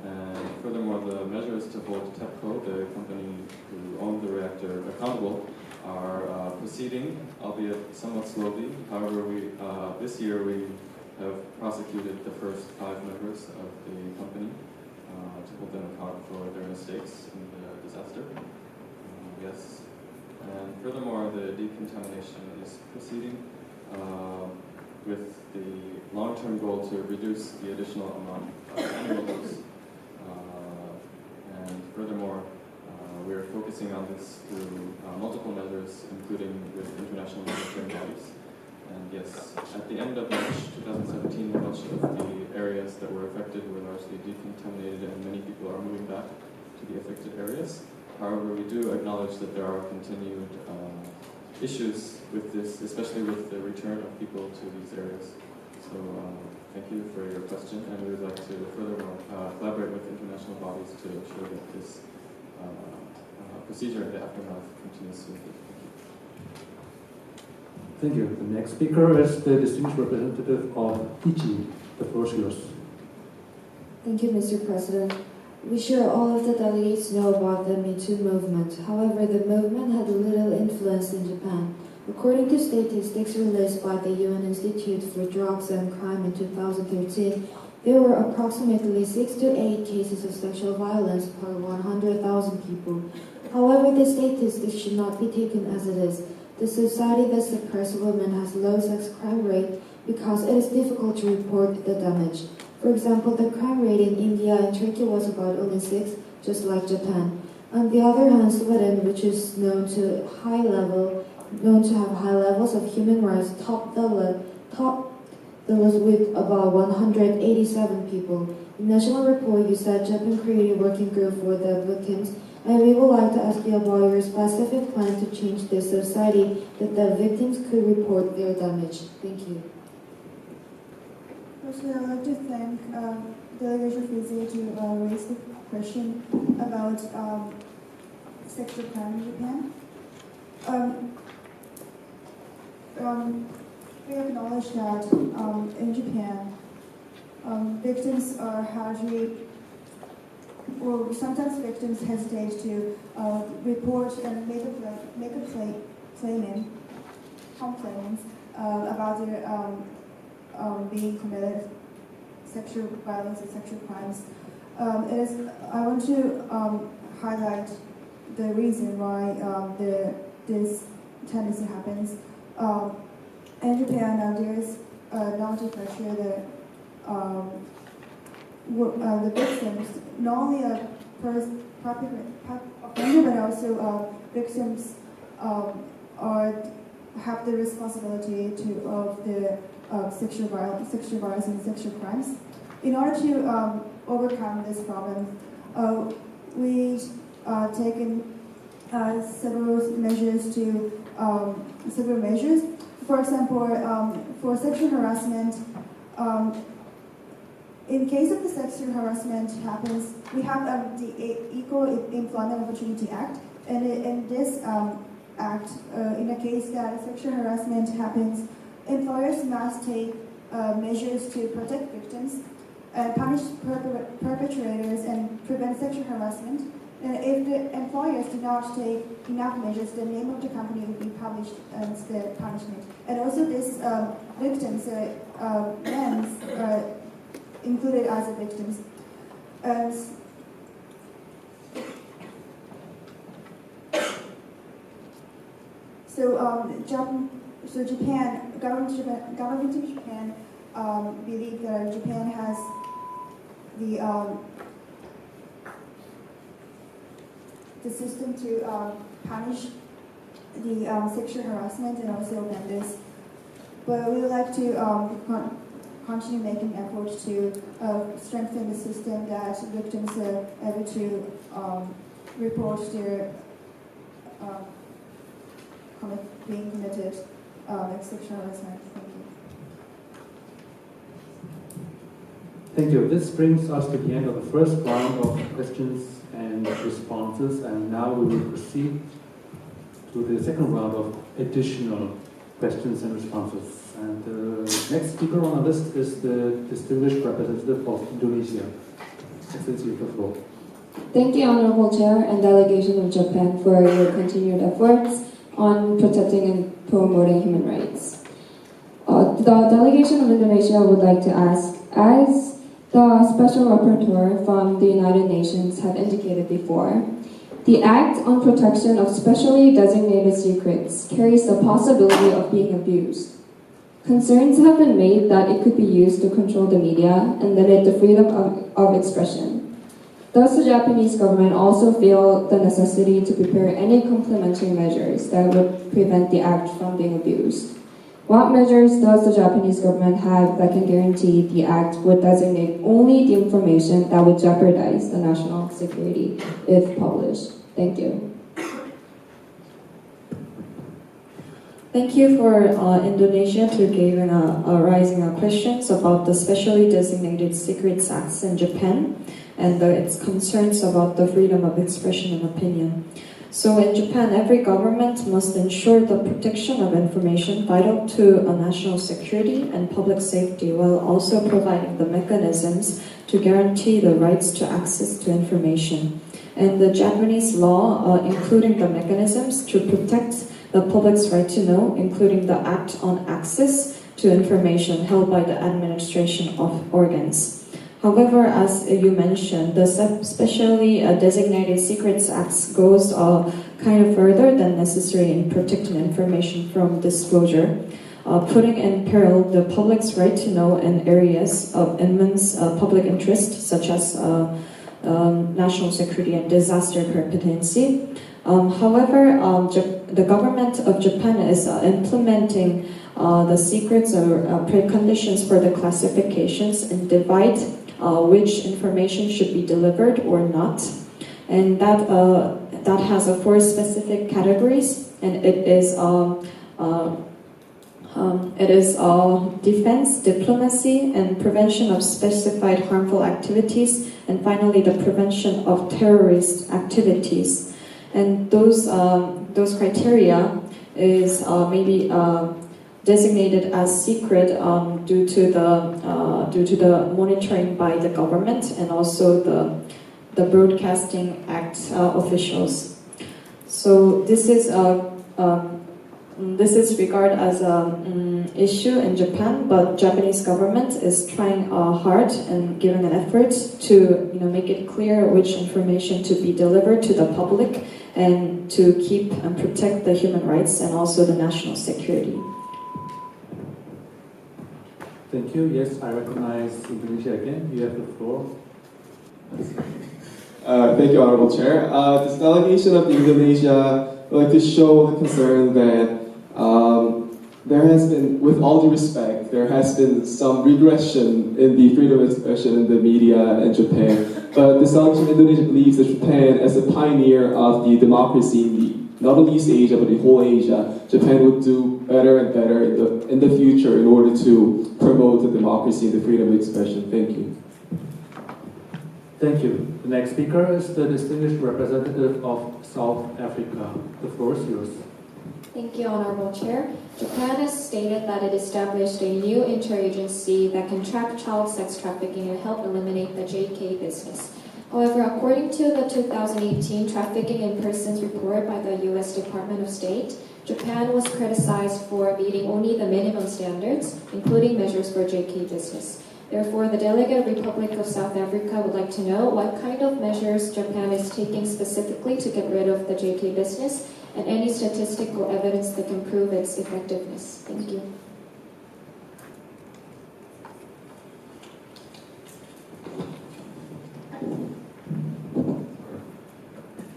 And furthermore, the measures to hold TEPCO, the company who owned the reactor, accountable are proceeding, albeit somewhat slowly. However, this year we have prosecuted the first 5 members of the company to hold them accountable for their mistakes in the disaster. Yes. And furthermore, the decontamination is proceeding with the long-term goal to reduce the additional amount of annual use. And furthermore, we are focusing on this through multiple measures, including with international monitoring bodies. And yes, at the end of March 2017, much of the areas that were affected were largely decontaminated, and many people are moving back to the affected areas. However, we do acknowledge that there are continued issues with this, especially with the return of people to these areas. So thank you for your question, and we would like to furthermore collaborate with international bodies to ensure that this procedure in the aftermath continues smoothly. Thank you. The next speaker is the distinguished representative of Ichi. The floor is yours. Thank you, Mr. President. We sure all of the delegates know about the Me Too movement. However, the movement had little influence in Japan. According to statistics released by the UN Institute for Drugs and Crime in 2013, there were approximately 6 to 8 cases of sexual violence per 100,000 people. However, the statistics should not be taken as it is. The society that suppresses women has low sex crime rate because it is difficult to report the damage. For example, the crime rate in India and Turkey was about only 6, just like Japan. On the other hand, Sweden, which is known to have high levels of human rights, topped the list with about 187 people. In the national report, you said Japan created a working group for the victims, and we would like to ask you about your specific plan to change the society that the victims could report their damage. Thank you. Firstly, I'd like to thank Delegation Fizzy to raise the question about sexual crime in Japan. We acknowledge that in Japan, victims are hardly, or sometimes victims hesitate to report and make a complaints about their being committed sexual violence and sexual crimes. I want to highlight the reason why this tendency happens. In Japan, there is not a pressure that the victims, not only a offender, but also victims have the responsibility of the sexual violence and sexual crimes. In order to overcome this problem, we've taken several measures. For example, for sexual harassment, in case of the sexual harassment happens, we have the Equal Employment Opportunity Act, and in this act, in a case that sexual harassment happens, employers must take measures to protect victims, punish perpetrators, and prevent sexual harassment. And if the employers do not take enough measures, the name of the company will be published as the punishment. And also, this victims, men, included as the victims. So Japan, government of Japan believe that Japan has the system to punish the sexual harassment and also offenders. But we would like to continue making efforts to strengthen the system that victims are able to report their being committed sexual harassment. Thank you. Thank you. This brings us to the end of the first round of questions and responses, and now we will proceed to the second round of additional questions and responses. And the next speaker on our list is the distinguished representative of Indonesia. Excellency, you have the floor. Thank you, Honorable Chair and Delegation of Japan, for your continued efforts on protecting and promoting human rights. The Delegation of Indonesia would like to ask, as the Special Rapporteur from the United Nations have indicated before, the Act on Protection of Specially Designated Secrets carries the possibility of being abused. Concerns have been made that it could be used to control the media and limit the freedom of expression. Does the Japanese government also feel the necessity to prepare any complementary measures that would prevent the Act from being abused? What measures does the Japanese government have that can guarantee the Act would designate only the information that would jeopardize the national security if published? Thank you. Thank you for Indonesia to giving raising questions about the specially designated secrets acts in Japan and its concerns about the freedom of expression and opinion. So in Japan, every government must ensure the protection of information vital to national security and public safety, while also providing the mechanisms to guarantee the rights to access to information. And the Japanese law, including the mechanisms to protect the public's right to know, including the Act on Access to Information held by the administration of organs. However, as you mentioned, the specially designated secrets acts goes kind of further than necessary in protecting information from disclosure, putting in peril the public's right to know in areas of immense public interest, such as national security and disaster preparedness. However, the government of Japan is implementing the secrets or preconditions for the classifications and divide which information should be delivered or not, and that has 4 specific categories, and it is defense, diplomacy, and prevention of specified harmful activities, and finally the prevention of terrorist activities. And those criteria is maybe designated as secret due to the monitoring by the government and also the Broadcasting Act officials. So this is regarded as an issue in Japan, but Japanese government is trying hard and giving an effort to make it clear which information to be delivered to the public and to keep and protect the human rights and also the national security. Thank you. Yes, I recognize Indonesia again. You have the floor. Thank you, Honorable Chair. This delegation of Indonesia would like to show the concern that there has been, with all due respect, there has been some regression in the freedom of expression in the media in Japan. But this delegation of Indonesia believes that Japan, as a pioneer of the democracy in not only East Asia but the whole Asia, Japan would do better and better in the future in order to promote the democracy and the freedom of expression. Thank you. Thank you. The next speaker is the distinguished representative of South Africa. The floor is yours. Thank you, Honorable Chair. Japan has stated that it established a new interagency that can track child sex trafficking and help eliminate the JK business. However, according to the 2018 Trafficking in Persons report by the U.S. Department of State, Japan was criticized for meeting only the minimum standards, including measures for JK business. Therefore, the delegate Republic of South Africa would like to know what kind of measures Japan is taking specifically to get rid of the JK business and any statistical evidence that can prove its effectiveness. Thank you.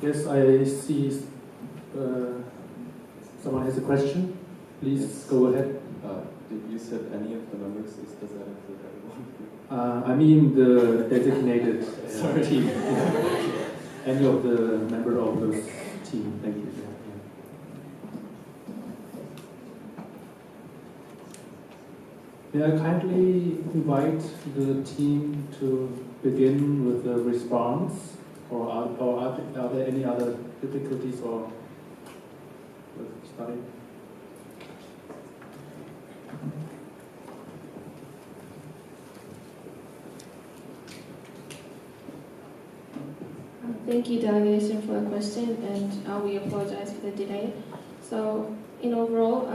Yes, I see someone has a question. Please go ahead. Did you said any of the members? Does that include everyone? I mean the designated Sorry. team. Any of the member of those team. Thank you. May I kindly invite the team to begin with the response, or are there any other difficulties or with starting? Thank you, delegation, for the question, and we apologize for the delay. So, in overall,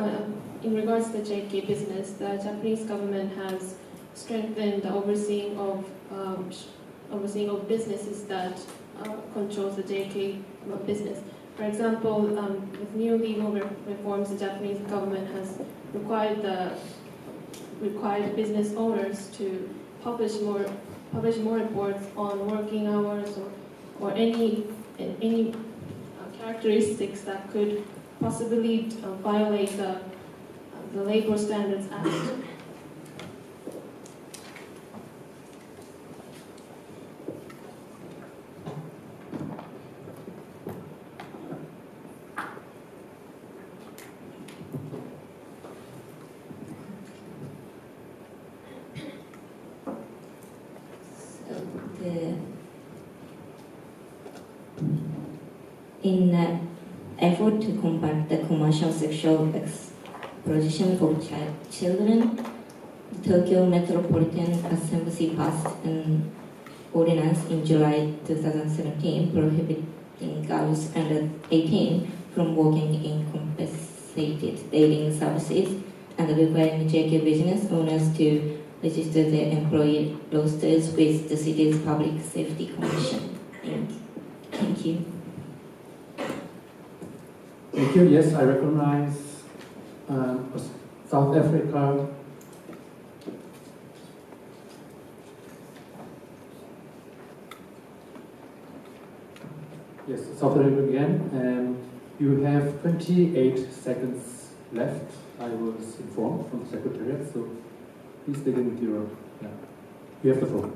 in regards to the JK business, the Japanese government has strengthened the overseeing of businesses that controls the JK business. For example, with new legal reforms, the Japanese government has required business owners to publish more reports on working hours or any characteristics that could possibly violate the Labor Standards Act. In an effort to combat the commercial sexual exploitation of children, the Tokyo Metropolitan Assembly passed an ordinance in July 2017 prohibiting girls under 18 from working in compensated dating services and requiring JK business owners to register their employee rosters with the city's Public Safety Commission. Thank you. Thank you. Yes, I recognize South Africa. Yes, South Africa again. You have 28 seconds left. I was informed from the Secretariat, so please begin with your. You have the floor.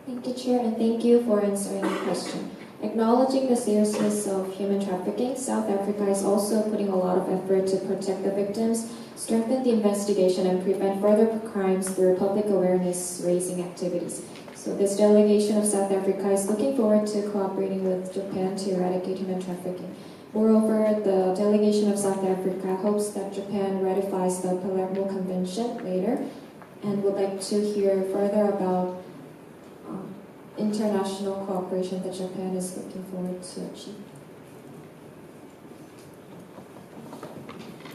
Thank you, Chair, and thank you for answering the question. Acknowledging the seriousness of human trafficking, South Africa is also putting a lot of effort to protect the victims, strengthen the investigation, and prevent further crimes through public awareness raising activities. So this delegation of South Africa is looking forward to cooperating with Japan to eradicate human trafficking. Moreover, the delegation of South Africa hopes that Japan ratifies the Palermo Convention later and would like to hear further about international cooperation that Japan is looking forward to achieve.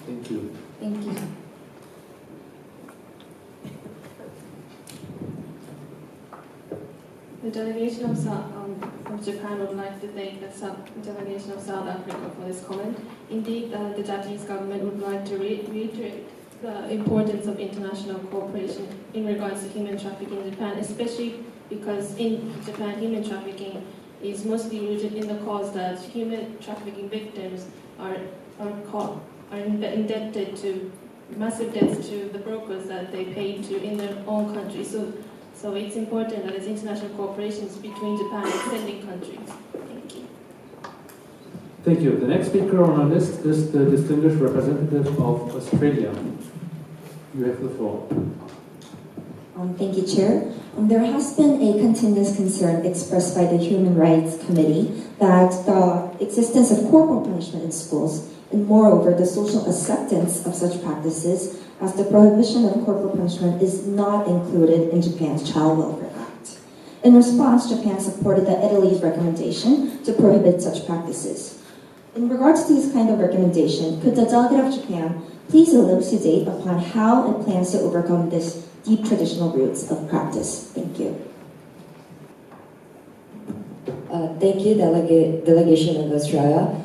Thank you. Thank you. The delegation of Japan would like to thank the delegation of South Africa for this comment. Indeed, the Japanese government would like to reiterate the importance of international cooperation in regards to human trafficking in Japan, especially because in Japan, human trafficking is mostly rooted in the cause that human trafficking victims are indebted to massive debts to the brokers that they pay to in their own country. So it's important that there's international cooperation between Japan and sending countries. Thank you. Thank you. The next speaker on our list is the distinguished representative of Australia. You have the floor. Thank you, Chair. There has been a continuous concern expressed by the Human Rights Committee that the existence of corporal punishment in schools, and moreover the social acceptance of such practices as the prohibition of corporal punishment is not included in Japan's Child Welfare Act. In response, Japan supported the Italy's recommendation to prohibit such practices. In regards to this kind of recommendation, could the delegate of Japan please elucidate upon how it plans to overcome this deep traditional roots of practice? Thank you. Thank you, delegation of Australia.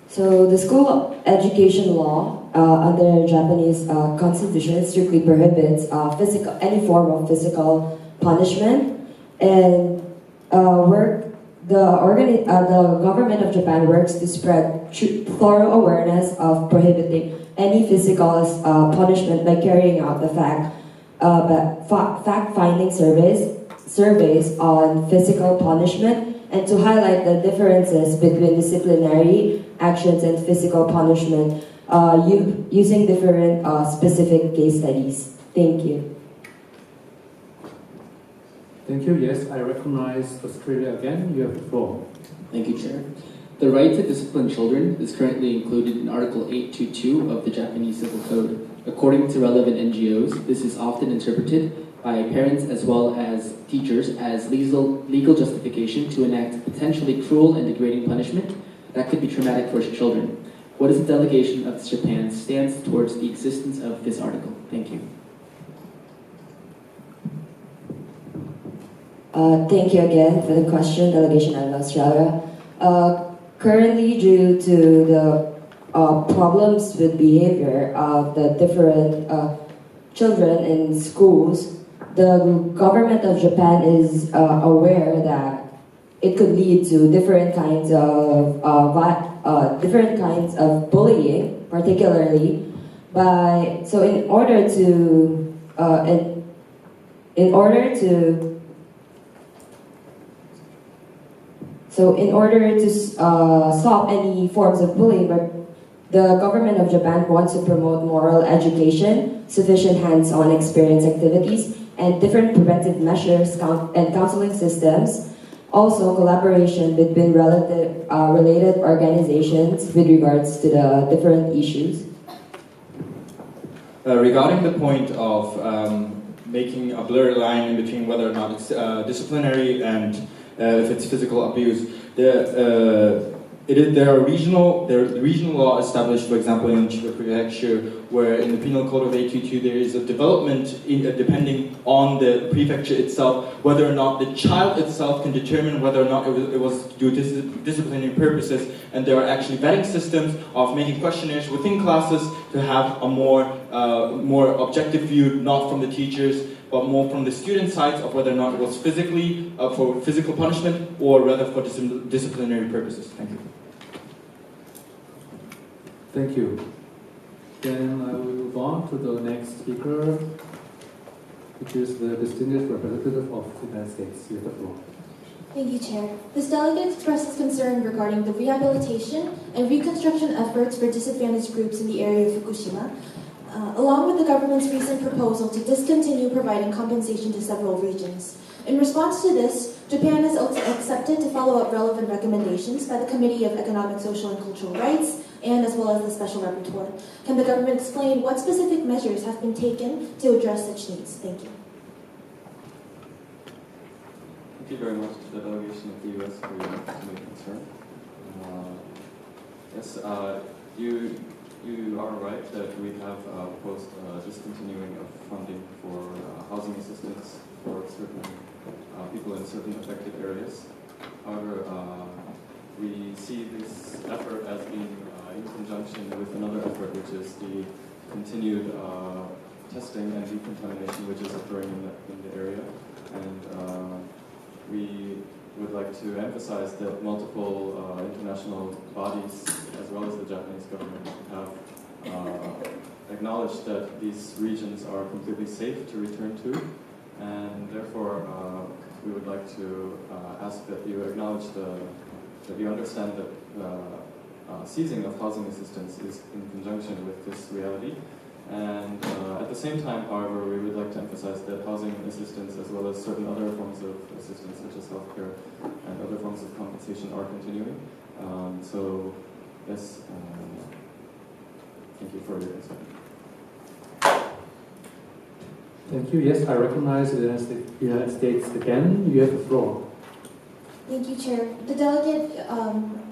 So the school education law under Japanese constitution strictly prohibits any form of physical punishment, and the the government of Japan works to spread thorough awareness of prohibiting any physical punishment by carrying out the fact-finding surveys on physical punishment, and to highlight the differences between disciplinary actions and physical punishment using different specific case studies. Thank you. Thank you. Yes, I recognize Australia again. You have the floor. Thank you, Chair. The right to discipline children is currently included in Article 822 of the Japanese Civil Code. According to relevant NGOs, this is often interpreted by parents as well as teachers as legal justification to enact potentially cruel and degrading punishment that could be traumatic for children. What is the delegation of Japan's stance towards the existence of this article? Thank you. Thank you again for the question, Delegation of Australia. Currently, due to the problems with behavior of the different children in schools, the government of Japan is aware that it could lead to different kinds of bullying, particularly in order to stop any forms of bullying, the government of Japan wants to promote moral education, sufficient hands-on experience activities, and different preventive measures and counseling systems. Also, collaboration between related organizations with regards to the different issues. Regarding the point of making a blurry line in between whether or not it's disciplinary and if it's physical abuse, there are regional law established, for example, in Chiba Prefecture, where in the Penal Code of 822 there is a development depending on the prefecture itself, whether or not the child itself can determine whether or not it was to do disciplinary purposes, and there are actually vetting systems of making questionnaires within classes to have a more objective view, not from the teachers, but more from the student sides of whether or not it was physically for physical punishment or rather for disciplinary purposes. Thank you. Thank you. Then I will move on to the next speaker, which is the distinguished representative of the United States. You have the floor. Thank you, Chair. This delegate expresses concern regarding the rehabilitation and reconstruction efforts for disadvantaged groups in the area of Fukushima, along with the government's recent proposal to discontinue providing compensation to several regions. In response to this, Japan has also accepted to follow up relevant recommendations by the Committee of Economic, Social, and Cultural Rights, and as well as the Special Rapporteur. Can the government explain what specific measures have been taken to address such needs? Thank you. Thank you very much to the delegation of the U.S. for your continued concern. Yes, you are right that we have proposed discontinuing of funding for housing assistance for certain people in certain affected areas. However, we see this effort as being in conjunction with another effort, which is the continued testing and decontamination which is occurring in the area. And we would like to emphasize that multiple international bodies, as well as the Japanese government, have acknowledged that these regions are completely safe to return to, and therefore we would like to ask that you acknowledge that you understand that seizing of housing assistance is in conjunction with this reality. And at the same time, however, we would like to emphasize that housing assistance, as well as certain other forms of assistance, such as healthcare and other forms of compensation, are continuing. So, yes, thank you for your concern. Thank you. Yes, I recognize the United States again. You have the floor. Thank you, Chair. The delegate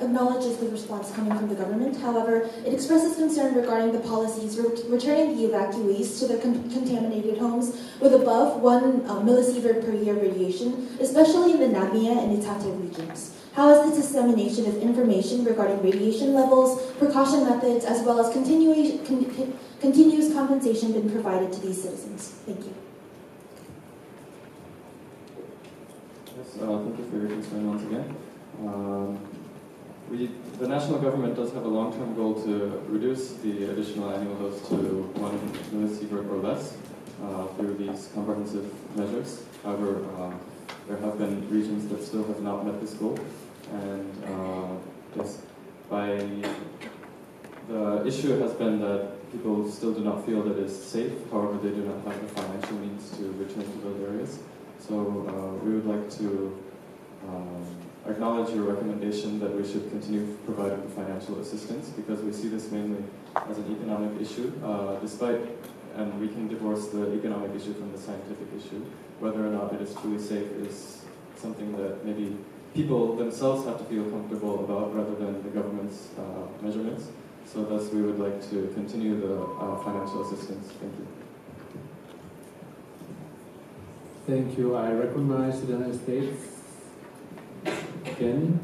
acknowledges the response coming from the government. However, it expresses concern regarding the policies returning the evacuees to their contaminated homes with above 1 millisievert per year radiation, especially in the Namiya and Itate regions. How has the dissemination of information regarding radiation levels, precaution methods, as well as continuous compensation been provided to these citizens? Thank you. Yes, thank you for your concern once again. The national government does have a long-term goal to reduce the additional annual dose to 1 millisievert or less through these comprehensive measures. However, there have been regions that still have not met this goal, and the issue has been that people still do not feel that it's safe. However, they do not have the financial means to return to those areas. So we would like to acknowledge your recommendation that we should continue providing the financial assistance, because we see this mainly as an economic issue, and we can divorce the economic issue from the scientific issue. Whether or not it is truly safe is something that maybe people themselves have to feel comfortable about rather than the government's measurements. So thus we would like to continue the financial assistance. Thank you. Thank you. I recognize the United States. Again,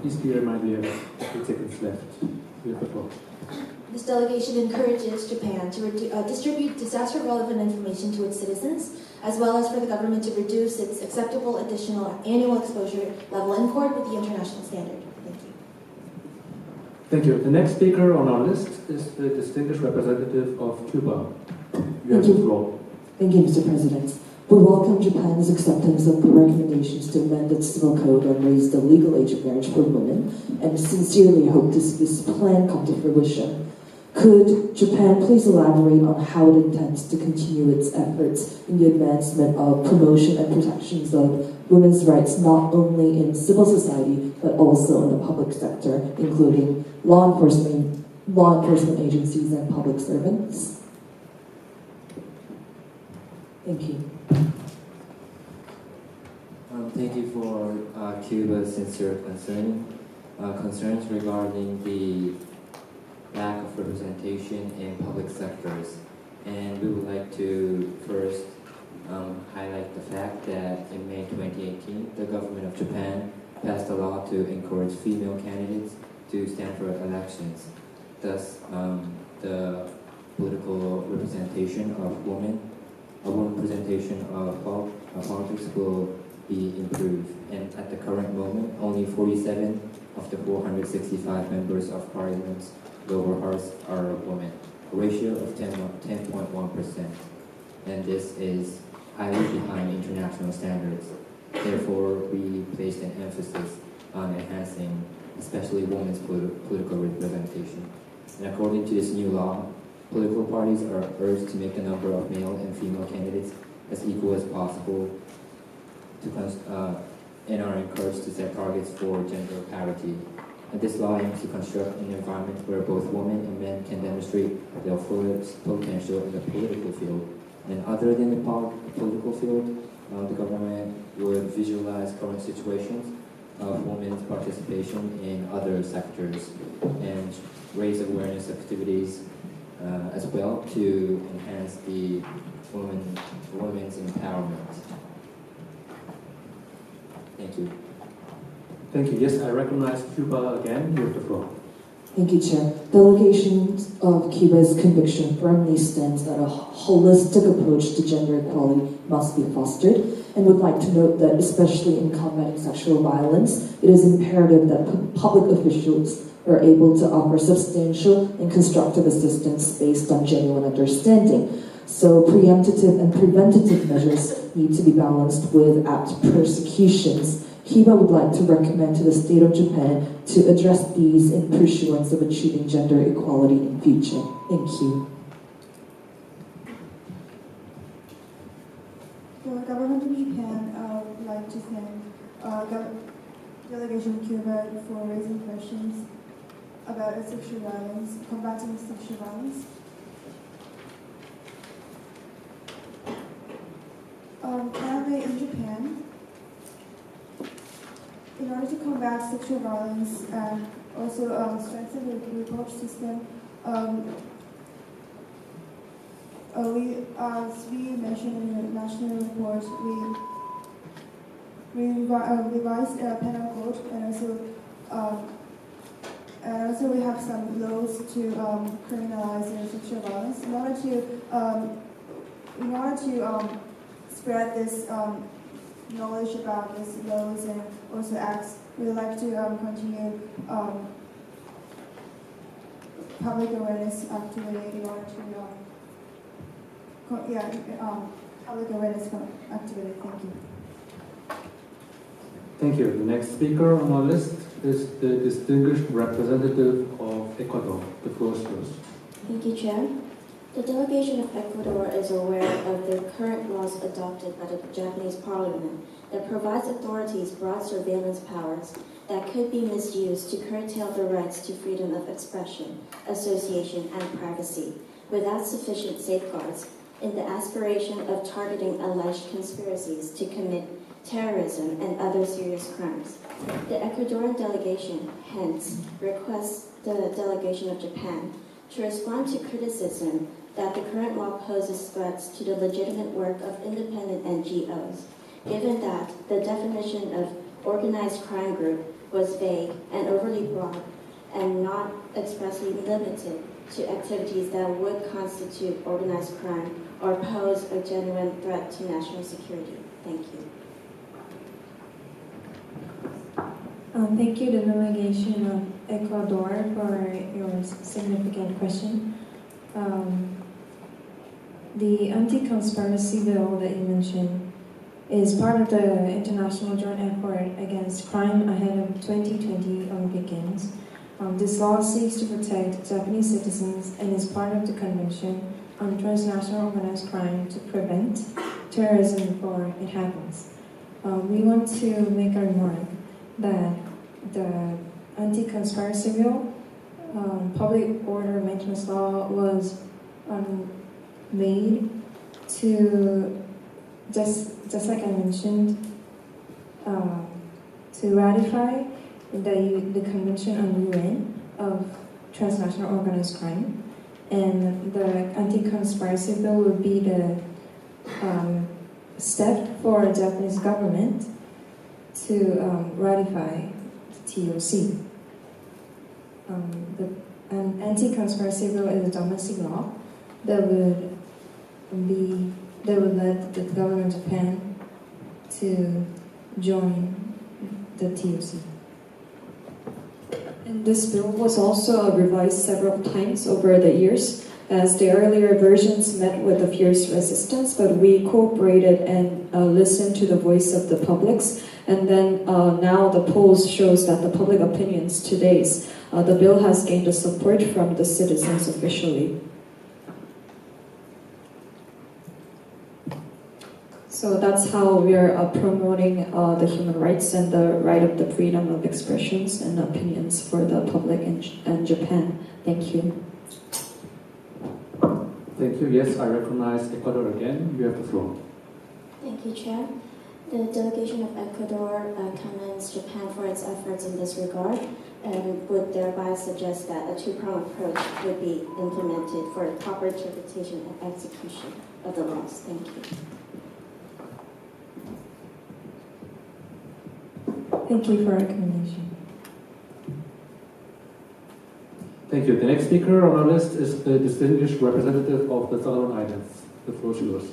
please be reminded you have 8 seconds left. You have the floor. This delegation encourages Japan to distribute disaster-relevant information to its citizens, as well as for the government to reduce its acceptable additional annual exposure level in accord with the international standard. Thank you. Thank you. The next speaker on our list is the distinguished representative of Cuba. You have the floor. Thank you, Mr. President. We welcome Japan's acceptance of the recommendations to amend its civil code and raise the legal age of marriage for women, and sincerely hope to see this plan come to fruition. Could Japan please elaborate on how it intends to continue its efforts in the advancement of promotion and protections of women's rights, not only in civil society, but also in the public sector, including law enforcement agencies and public servants? Thank you. Thank you for Cuba's sincere concerns regarding the lack of representation in public sectors. And we would like to first highlight the fact that in May 2018, the government of Japan passed a law to encourage female candidates to stand for elections. Thus, the political representation of women, representation of politics will be improved. And at the current moment, only 47 of the 465 members of Parliament's lower house are women, a ratio of 10.1%. And this is highly behind international standards. Therefore, we placed an emphasis on enhancing especially women's political representation. And according to this new law, political parties are urged to make the number of male and female candidates as equal as possible and are encouraged to set targets for gender parity. And this law aims to construct an environment where both women and men can demonstrate their full potential in the political field. And other than the political field, the government would visualize current situations of women's participation in other sectors and raise awareness activities as well to enhance the women's empowerment. Thank you. Thank you. Yes, I recognize Cuba again. You have the floor. Thank you, Chair. Delegation of Cuba's conviction firmly stands that a holistic approach to gender equality must be fostered, and would like to note that, especially in combating sexual violence, it is imperative that public officials are able to offer substantial and constructive assistance based on genuine understanding. So preemptive and preventative measures need to be balanced with apt persecutions. Cuba would like to recommend to the state of Japan to address these in pursuance of achieving gender equality in future. Thank you. The government of Japan would like to thank delegation of Cuba for raising questions about sexual violence, combating sexual violence. Currently in Japan, in order to combat sexual violence and also strengthen the report system, as we mentioned in the national report, we revised penal code, and also we have some laws to criminalize sexual violence in order to spread this knowledge about these laws and also we would like to continue public awareness activity in order to public awareness activity. Thank you. Thank you. The next speaker on our list is the distinguished representative of Ecuador. The floor is yours. Thank you, Chair. The delegation of Ecuador is aware of the current laws adopted by the Japanese Parliament that provides authorities broad surveillance powers that could be misused to curtail the rights to freedom of expression, association, and privacy without sufficient safeguards in the aspiration of targeting alleged conspiracies to commit terrorism and other serious crimes. The Ecuadorian delegation, hence, requests the delegation of Japan to respond to criticism that the current law poses threats to the legitimate work of independent NGOs, given that the definition of organized crime group was vague and overly broad and not expressly limited to activities that would constitute organized crime or pose a genuine threat to national security. Thank you. Thank you, the delegation of Ecuador, for your significant question. The anti-conspiracy bill that you mentioned is part of the international joint effort against crime ahead of 2020 Olympic Games. This law seeks to protect Japanese citizens and is part of the Convention on Transnational Organized Crime to prevent terrorism before it happens. We want to make a remark that the anti-conspiracy bill, public order maintenance law, was made to, just like I mentioned, to ratify the Convention on UN of Transnational Organized Crime, and the anti-conspiracy bill would be the step for the Japanese government to ratify the TOC. An anti-conspiracy bill is a domestic law that would let the government of Japan to join the TOC. And this bill was also revised several times over the years, as the earlier versions met with a fierce resistance, but we cooperated and listened to the voice of the publics. And then now the polls shows that the public opinions today's the bill has gained the support from the citizens officially. So that's how we are promoting the human rights and the right of the freedom of expressions and opinions for the public in Japan. Thank you. Thank you. Yes, I recognize Ecuador again. You have the floor. Thank you, Chair. The delegation of Ecuador commends Japan for its efforts in this regard and would thereby suggest that a two-pronged approach would be implemented for the proper interpretation and execution of the laws. Thank you. Thank you for your recommendation. Thank you. The next speaker on our list is the distinguished representative of the Solomon Islands. The floor is yours.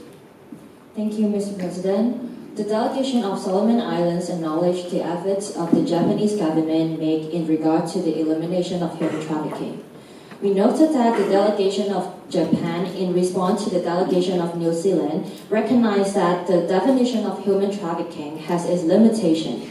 Thank you, Mr. President. The delegation of Solomon Islands acknowledged the efforts of the Japanese government make in regard to the elimination of human trafficking. We noted that the delegation of Japan, in response to the delegation of New Zealand, recognized that the definition of human trafficking has its limitation.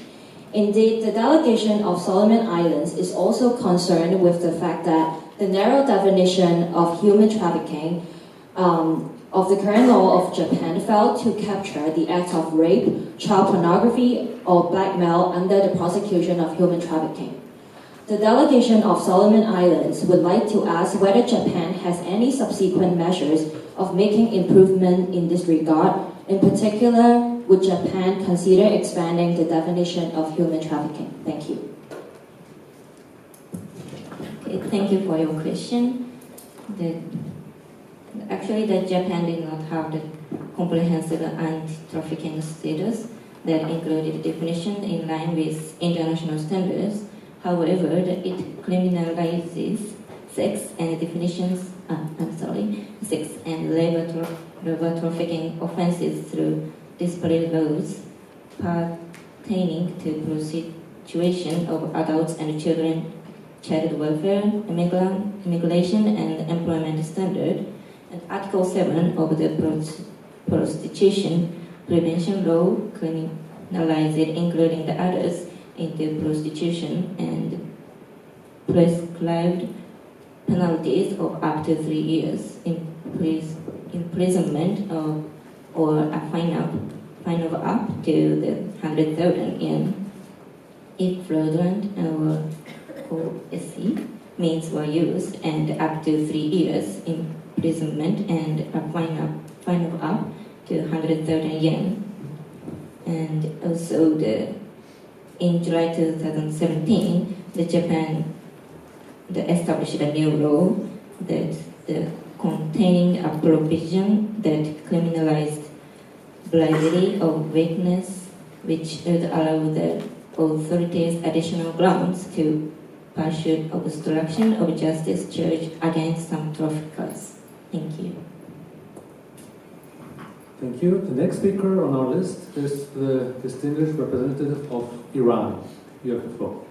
Indeed, the delegation of Solomon Islands is also concerned with the fact that the narrow definition of human trafficking of the current law of Japan failed to capture the act of rape, child pornography, or blackmail under the prosecution of human trafficking. The delegation of Solomon Islands would like to ask whether Japan has any subsequent measures of making improvement in this regard. In particular, would Japan consider expanding the definition of human trafficking? Thank you. Okay, thank you for your question. Actually, Japan did not have the comprehensive anti-trafficking status that included definition in line with international standards. However, it criminalizes sex and labor trafficking offenses through disparate laws pertaining to situation of adults and children, child welfare, immigration, and employment standard, and Article 7 of the Prostitution Prevention Law criminalizes including the others into prostitution and prescribed penalties of up to 3 years imprisonment or a fine of up to the 100,000 yen if fraudulent or OSC means were used, and up to 3 years imprisonment and a fine of up to 100,000 yen. And also in July 2017, Japan established a new law that containing a provision that criminalized bribery of witness, which would allow the authorities additional grounds to pursue obstruction of justice charge against some traffickers. Thank you. Thank you. The next speaker on our list is the distinguished representative of Iran. You have the floor.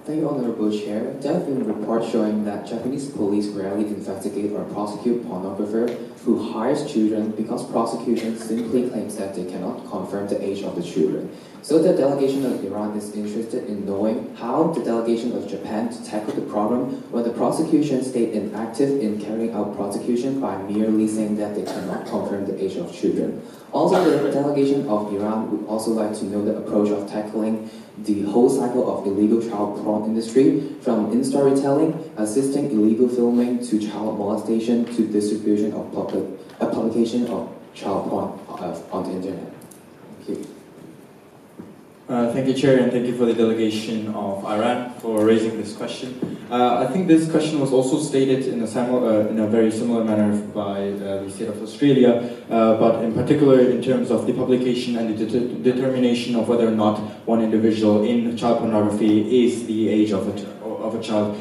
Thank you, Honorable Chair. There have been reports showing that Japanese police rarely investigate or prosecute pornographers who hires children because prosecution simply claims that they cannot confirm the age of the children. So the delegation of Iran is interested in knowing how the delegation of Japan to tackle the problem when the prosecution stayed inactive in carrying out prosecution by merely saying that they cannot confirm the age of children. Also, the delegation of Iran would also like to know the approach of tackling the whole cycle of illegal child porn industry, from in-storytelling, assisting illegal filming, to child molestation, to distribution of publication of child porn on the internet. Thank you. Thank you, Chair, and thank you for the delegation of Iran for raising this question. I think this question was also stated in a very similar manner by the state of Australia, but in particular in terms of the publication and the determination of whether or not one individual in child pornography is the age of a child.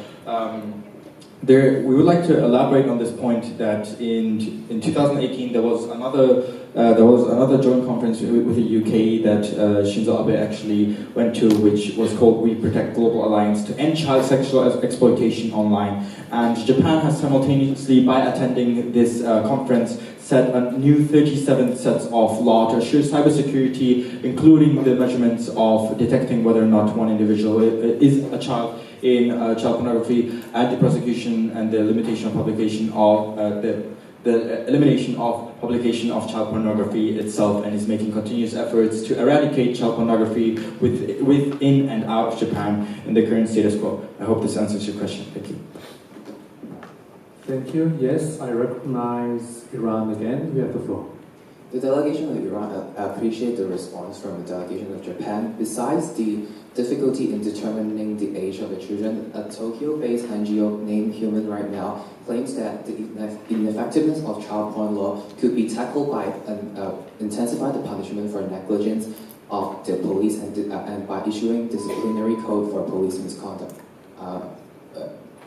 We would like to elaborate on this point that in 2018 there was another joint conference with the UK that Shinzo Abe actually went to, which was called We Protect Global Alliance to End Child Sexual Exploitation Online. And Japan has simultaneously, by attending this conference, set a new 37 sets of law to assure cybersecurity, including the measurements of detecting whether or not one individual is a child in child pornography, and the prosecution and the limitation of publication of the elimination of publication of child pornography itself, and is making continuous efforts to eradicate child pornography within and out of Japan in the current status quo. I hope this answers your question. Thank you. Thank you. Yes, I recognize Iran again. You have the floor. The delegation of Iran appreciate the response from the delegation of Japan. Besides the difficulty in determining the age of the children, a Tokyo-based NGO named Human Right Now claims that the ineffectiveness of child porn law could be tackled by intensifying the punishment for negligence of the police and by issuing disciplinary code for police misconduct.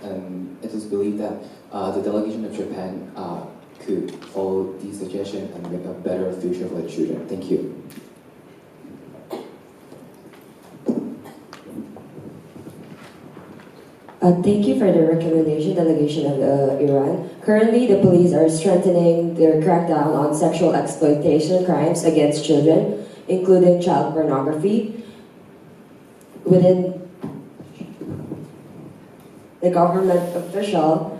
And it is believed that the delegation of Japan could follow these suggestions and make a better future for the children. Thank you. Thank you for the recommendation, delegation of Iran. Currently, the police are strengthening their crackdown on sexual exploitation crimes against children, including child pornography. Within the government official,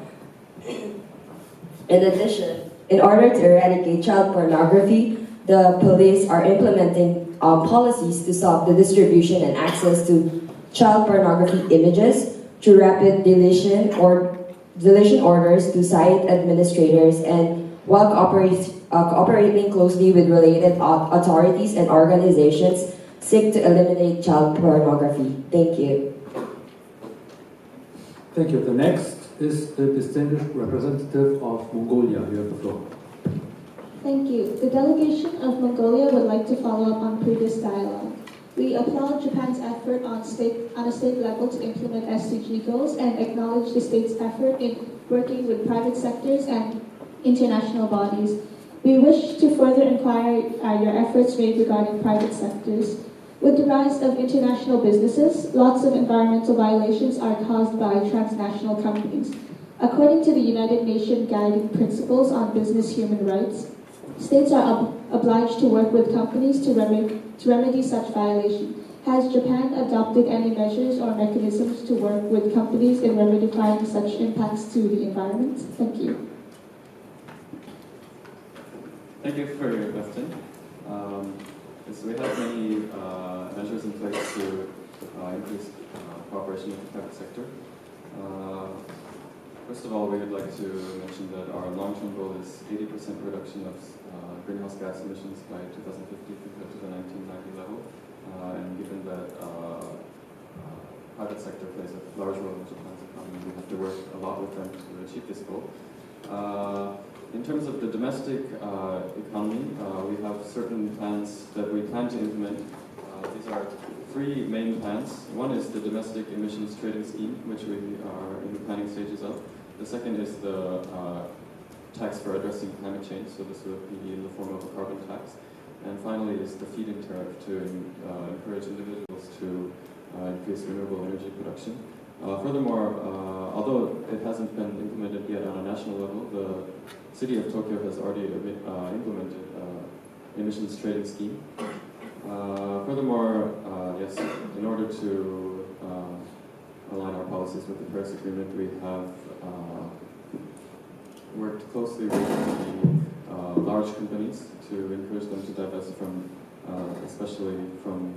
in addition, in order to eradicate child pornography, the police are implementing policies to stop the distribution and access to child pornography images through rapid deletion orders to site administrators, and while cooperating closely with related authorities and organizations, seek to eliminate child pornography. Thank you. Thank you. The next is the distinguished representative of Mongolia. You have the floor. Thank you. The delegation of Mongolia would like to follow up on previous dialogue. We applaud Japan's effort on a state level to implement SDG goals and acknowledge the state's effort in working with private sectors and international bodies. We wish to further inquire your efforts made regarding private sectors. With the rise of international businesses, lots of environmental violations are caused by transnational companies. According to the United Nations Guiding Principles on Business Human Rights, states are obliged to work with companies to remedy such violations. Has Japan adopted any measures or mechanisms to work with companies in remedifying such impacts to the environment? Thank you. Thank you for your question. Yes, we have many measures in place to increase cooperation with the private sector. First of all, we would like to mention that our long-term goal is 80% reduction of greenhouse gas emissions by 2050 compared to the 1990 level. And given that private sector plays a large role in Japan's economy, we have to work a lot with them to achieve this goal. In terms of the domestic economy, we have certain plans that we plan to implement. These are three main plans. One is the domestic emissions trading scheme, which we are in the planning stages of. The second is the tax for addressing climate change, so this would be in the form of a carbon tax. And finally is the feed-in tariff to encourage individuals to increase renewable energy production. Furthermore, although it hasn't been implemented yet on a national level, the city of Tokyo has already implemented emissions trading scheme. Furthermore, yes, in order to align our policies with the Paris Agreement, we have worked closely with the large companies to encourage them to divest from, especially from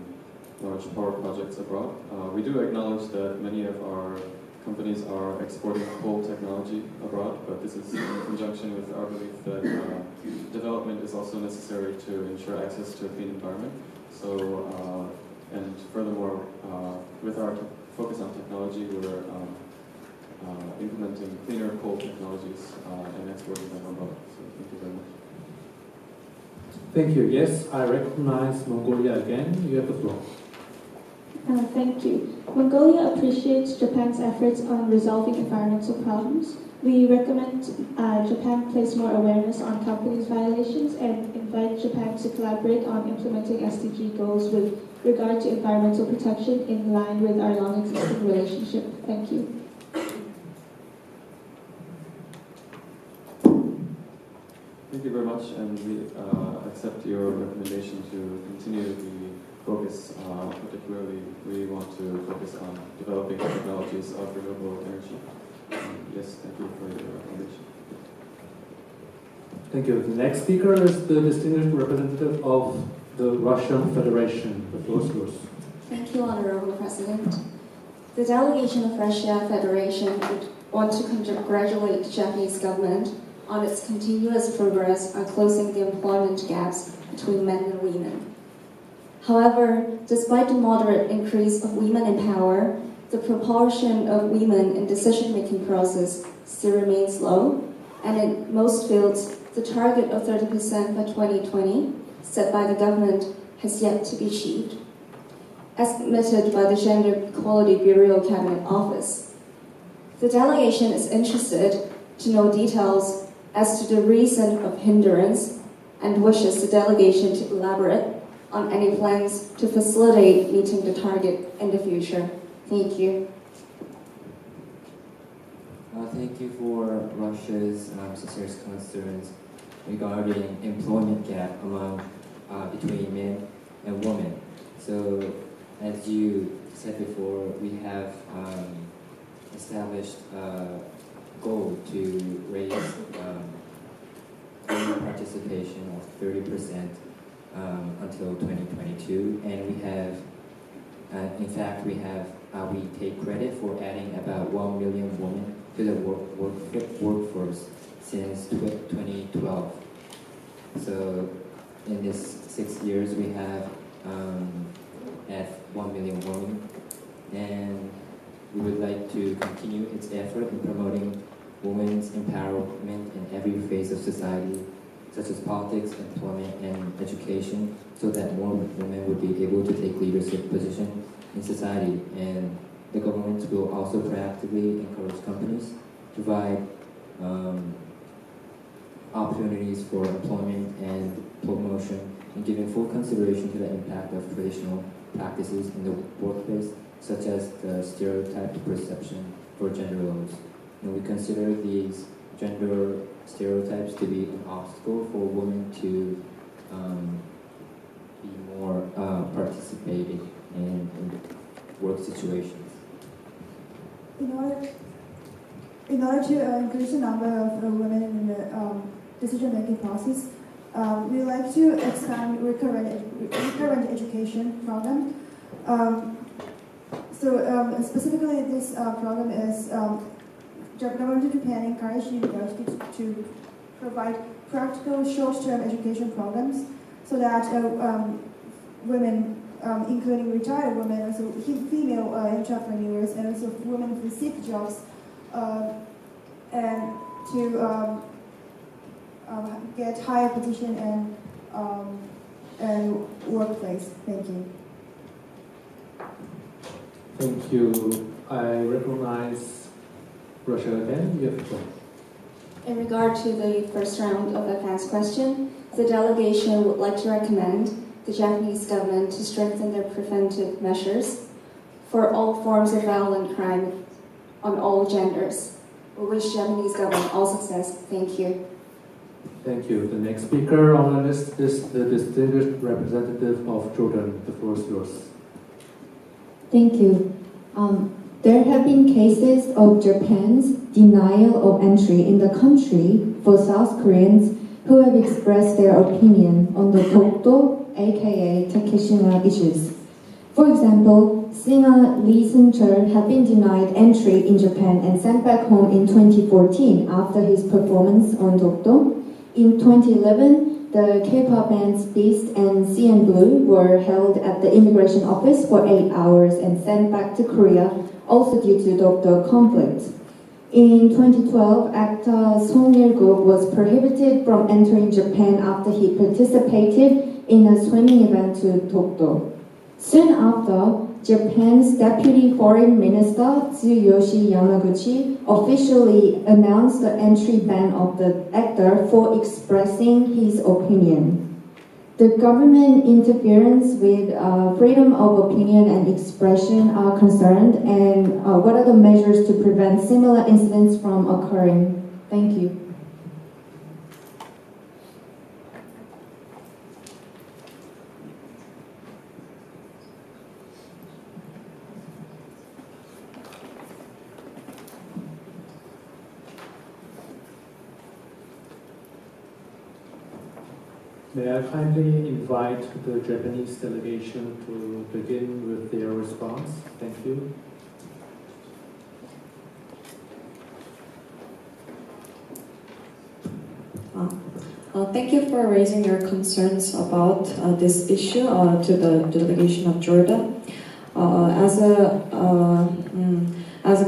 large power projects abroad. We do acknowledge that many of our companies are exporting coal technology abroad, but this is in conjunction with our belief that development is also necessary to ensure access to a clean environment. So, and furthermore, with our focus on technology, we're implementing cleaner coal technologies and exporting them abroad. So thank you very much. Thank you. Yes, I recognize Mongolia again. You have the floor. Thank you. Mongolia appreciates Japan's efforts on resolving environmental problems. We recommend Japan place more awareness on companies' violations and invite Japan to collaborate on implementing SDG goals with regard to environmental protection in line with our long-existing relationship. Thank you. Thank you very much, and we accept your recommendation to continue the focus. Particularly, we want to focus on developing technologies of renewable energy. Yes, thank you for your recommendation. Thank you. The next speaker is the distinguished representative of the Russian Federation. The floor is yours. Thank you, Honorable President. The delegation of Russia Federation would want to congratulate the Japanese government on its continuous progress on closing the employment gaps between men and women. However, despite the moderate increase of women in power, the proportion of women in decision-making process still remains low, and in most fields, the target of 30% by 2020 set by the government has yet to be achieved. As admitted by the Gender Equality Bureau Cabinet Office, the delegation is interested to know details as to the reason of hindrance and wishes the delegation to elaborate on any plans to facilitate meeting the target in the future. Thank you. Thank you for Russia's sincere concerns regarding employment gap among between men and women. So, as you said before, we have established a goal to raise women participation of 30% until 2022, and we have, in fact, we take credit for adding about 1 million women to the workforce since 2012. So in this 6 years, we have added 1 million women, and we would like to continue its effort in promoting women's empowerment in every phase of society, such as politics, employment, and education, so that more women would be able to take leadership position in society. And the government will also proactively encourage companies to provide opportunities for employment and promotion, and giving full consideration to the impact of traditional practices in the workplace, such as the stereotyped perception for gender roles. And we consider these gender stereotypes to be an obstacle for women to be more participating in work situations. In order to increase the number of women in the decision-making process, we would like to expand recurrent education program. Specifically, this program is government of Japan encouraged universities to provide practical short-term education programs so that women, including retired women, also female entrepreneurs, and also women who seek jobs, and to get higher position and workplace. Thank you. Thank you. I recognize Russia again. You have the floor. In regard to the first round of advanced question, the delegation would like to recommend the Japanese government to strengthen their preventive measures for all forms of violent crime on all genders. We wish Japanese government all success. Thank you. Thank you. The next speaker on our list is the distinguished representative of Jordan. The floor is yours. Thank you. There have been cases of Japan's denial of entry in the country for South Koreans who have expressed their opinion on the Dokdo, aka Takeshima issues. For example, singer Lee Seung-chul had been denied entry in Japan and sent back home in 2014 after his performance on Dokdo. In 2011, the K-pop bands Beast and CN Blue were held at the immigration office for 8 hours and sent back to Korea, also due to Dokdo conflict. In 2012, actor Song Il-guk was prohibited from entering Japan after he participated in a swimming event to Dokdo. Soon after, Japan's Deputy Foreign Minister Tsuyoshi Yamaguchi officially announced the entry ban of the actor for expressing his opinion. The government interference with freedom of opinion and expression are concerned, and what are the measures to prevent similar incidents from occurring? Thank you. May I kindly invite the Japanese delegation to begin with their response? Thank you. Thank you for raising your concerns about this issue to the delegation of Jordan. As a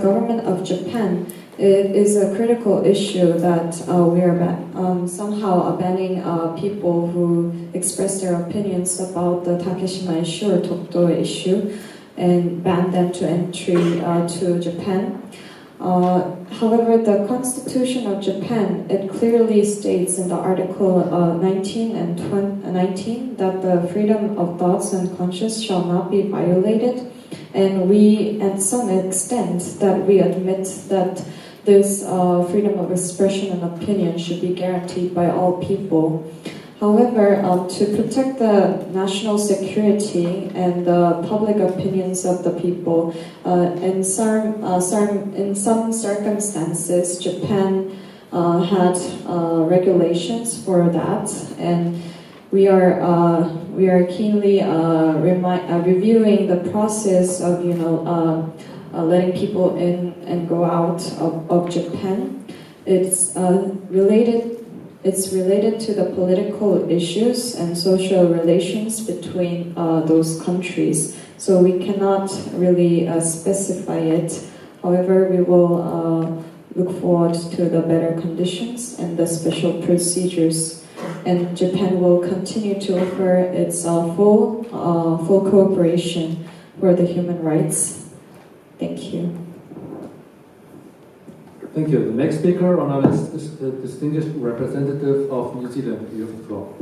government of Japan, it is a critical issue that we are somehow banning people who express their opinions about the Takeshima issue or Dokdo issue and ban them to entry to Japan. However, the Constitution of Japan, it clearly states in the Article 19 and 19 that the freedom of thoughts and conscience shall not be violated, and we, at some extent, that we admit that this freedom of expression and opinion should be guaranteed by all people. However, to protect the national security and the public opinions of the people, in some circumstances, Japan had regulations for that, and we are keenly reviewing the process of letting people in and go out of Japan. It's related to the political issues and social relations between those countries. So we cannot really specify it. However, we will look forward to the better conditions and the special procedures. And Japan will continue to offer its full cooperation for the human rights. Thank you. Thank you. The next speaker on our list is the distinguished representative of New Zealand. You have the floor.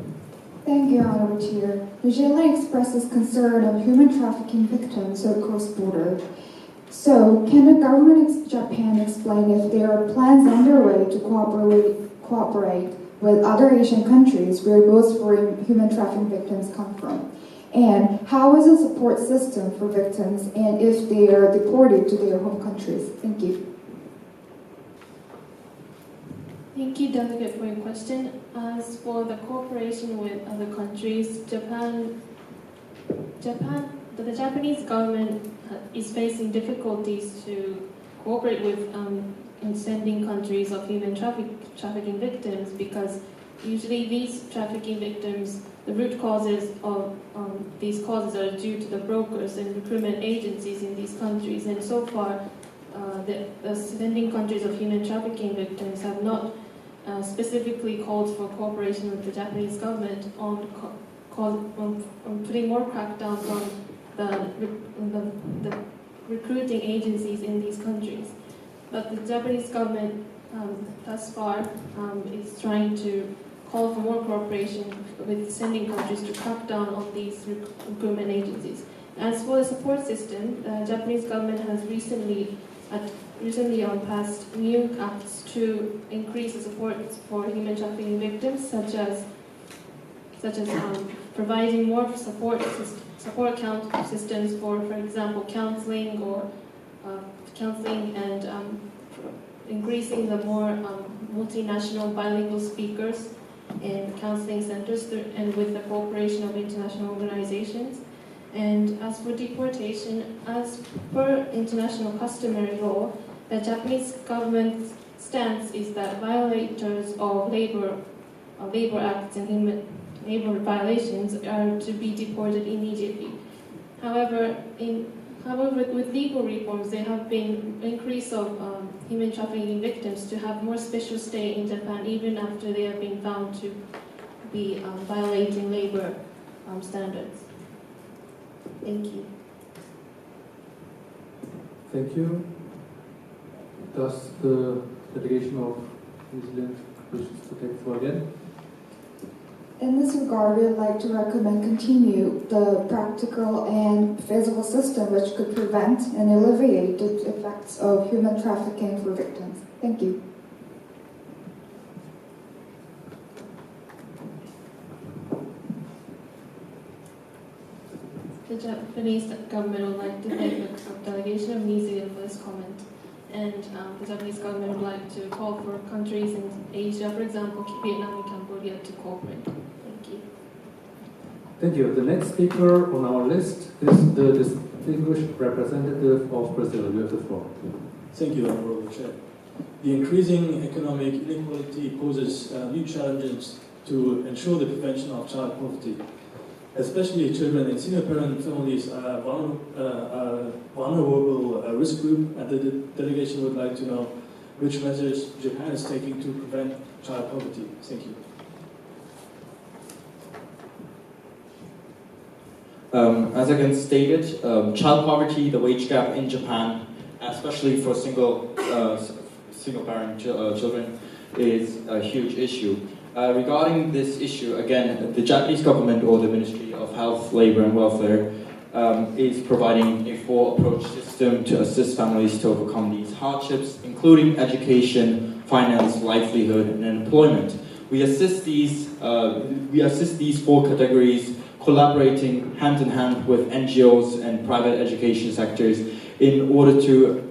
Thank you, Honorable Chair. The JLA expresses concern of human trafficking victims across border. So, can the government of Japan explain if there are plans underway to cooperate with other Asian countries where most foreign human trafficking victims come from? And how is the support system for victims and if they are deported to their home countries? Thank you. Thank you, Delegate, for your question. As for the cooperation with other countries, the Japanese government is facing difficulties to cooperate with in sending countries of human trafficking victims because usually these trafficking victims, the root causes of these causes are due to the brokers and recruitment agencies in these countries. And so far, the sending countries of human trafficking victims have not specifically called for cooperation with the Japanese government on putting more crackdowns on the recruiting agencies in these countries. But the Japanese government thus far is trying to call for more cooperation with sending countries to crack down on these recruitment agencies. As for the support system, the Japanese government has recently passed new acts to increase the support for human trafficking victims, such as providing more support systems for example, counseling and increasing the more multinational bilingual speakers in counseling centers and with the cooperation of international organizations. And as for deportation, as per international customary law, the Japanese government's stance is that violators of labor acts and human labor violations are to be deported immediately. However, with legal reforms, there have been increase of human trafficking victims to have more special stay in Japan even after they have been found to be violating labor standards. Thank you. Thank you. Does the delegation of New Zealand wishes to take the floor again? In this regard, we would like to recommend continue the practical and physical system which could prevent and alleviate the effects of human trafficking for victims. Thank you. The Japanese government would like to thank the delegation of New Zealand for this comment. And the Japanese government would like to call for countries in Asia, for example, Vietnam and Cambodia, to cooperate. Thank you. Thank you. The next speaker on our list is the distinguished representative of Brazil. You have the floor. Thank you, Honorable Chair. The increasing economic inequality poses new challenges to ensure the prevention of child poverty. Especially children in single-parent families are vulnerable risk group, and the delegation would like to know which measures Japan is taking to prevent child poverty. Thank you. As again stated, child poverty, the wage gap in Japan, especially for single-parent children, is a huge issue. Regarding this issue, again, the Japanese government or the Ministry of Health, Labor and Welfare is providing a full approach system to assist families to overcome these hardships, including education, finance, livelihood, and employment. We assist these 4 categories, collaborating hand in hand with NGOs and private education sectors in order to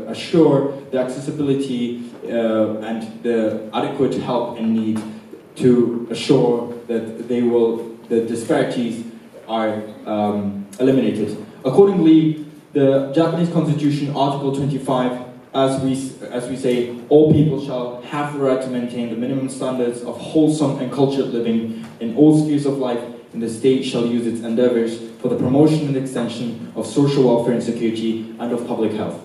assure the accessibility and the adequate help and need to assure that the disparities are eliminated. Accordingly, the Japanese Constitution, Article 25, as we say, all people shall have the right to maintain the minimum standards of wholesome and cultured living in all spheres of life, and the state shall use its endeavors for the promotion and extension of social welfare and security and of public health.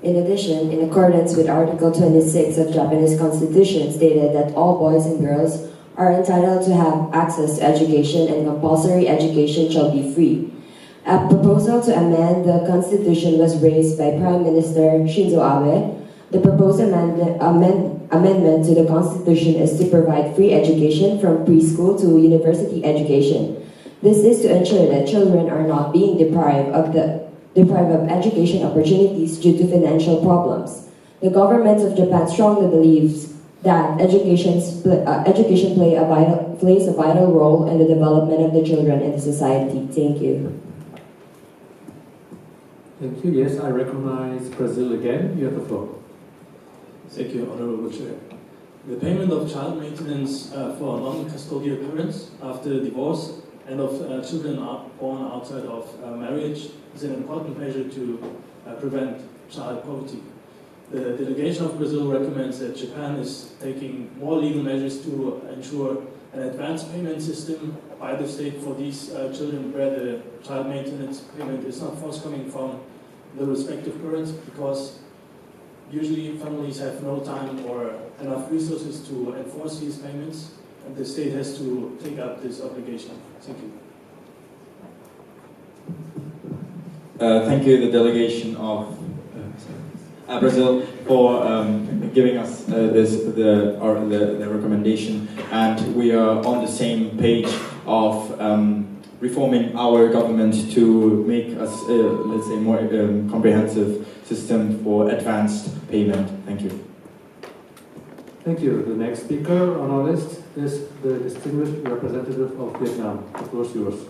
In addition, in accordance with Article 26 of Japanese Constitution, stated that all boys and girls are entitled to have access to education and compulsory education shall be free. A proposal to amend the Constitution was raised by Prime Minister Shinzo Abe The proposed amendment to the Constitution is to provide free education from preschool to university education. This is to ensure that children are not being deprived of education opportunities due to financial problems. The government of Japan strongly believes that education plays a vital role in the development of the children in the society. Thank you. Thank you. Yes, I recognize Brazil again. You have the floor. Thank you, Honorable Chair. The payment of child maintenance for non-custodial parents after divorce and of children born outside of marriage is an important measure to prevent child poverty. The delegation of Brazil recommends that Japan is taking more legal measures to ensure an advance payment system by the state for these children where the child maintenance payment is not forthcoming from the respective parents, because usually families have no time or enough resources to enforce these payments, and the state has to take up this obligation. Thank you. Thank you, the delegation of Brazil, for giving us the recommendation, and we are on the same page of reforming our government to make us, let's say, more comprehensive system for advanced payment. Thank you. Thank you. The next speaker on our list is the distinguished representative of Vietnam. The floor is yours.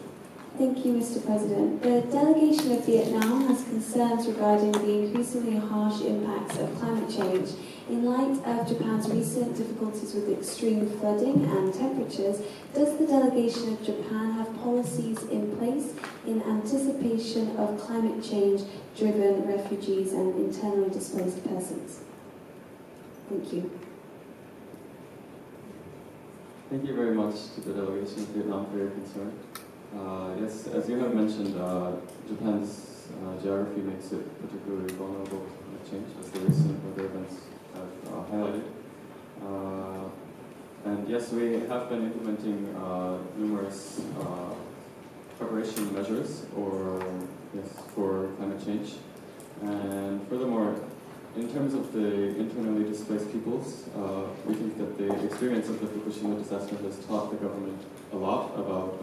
Thank you, Mr. President. The delegation of Vietnam has concerns regarding the increasingly harsh impacts of climate change. In light of Japan's recent difficulties with extreme flooding and temperatures, does the delegation of Japan have policies in place in anticipation of climate change-driven refugees and internally displaced persons? Thank you. Thank you very much to the delegation of Vietnam for your concern. Yes, as you have mentioned, Japan's geography makes it particularly vulnerable to climate change, as the recent weather events have highlighted. And yes, we have been implementing numerous preparation measures for climate change. And furthermore, in terms of the internally displaced peoples, we think that the experience of the Fukushima disaster has taught the government a lot about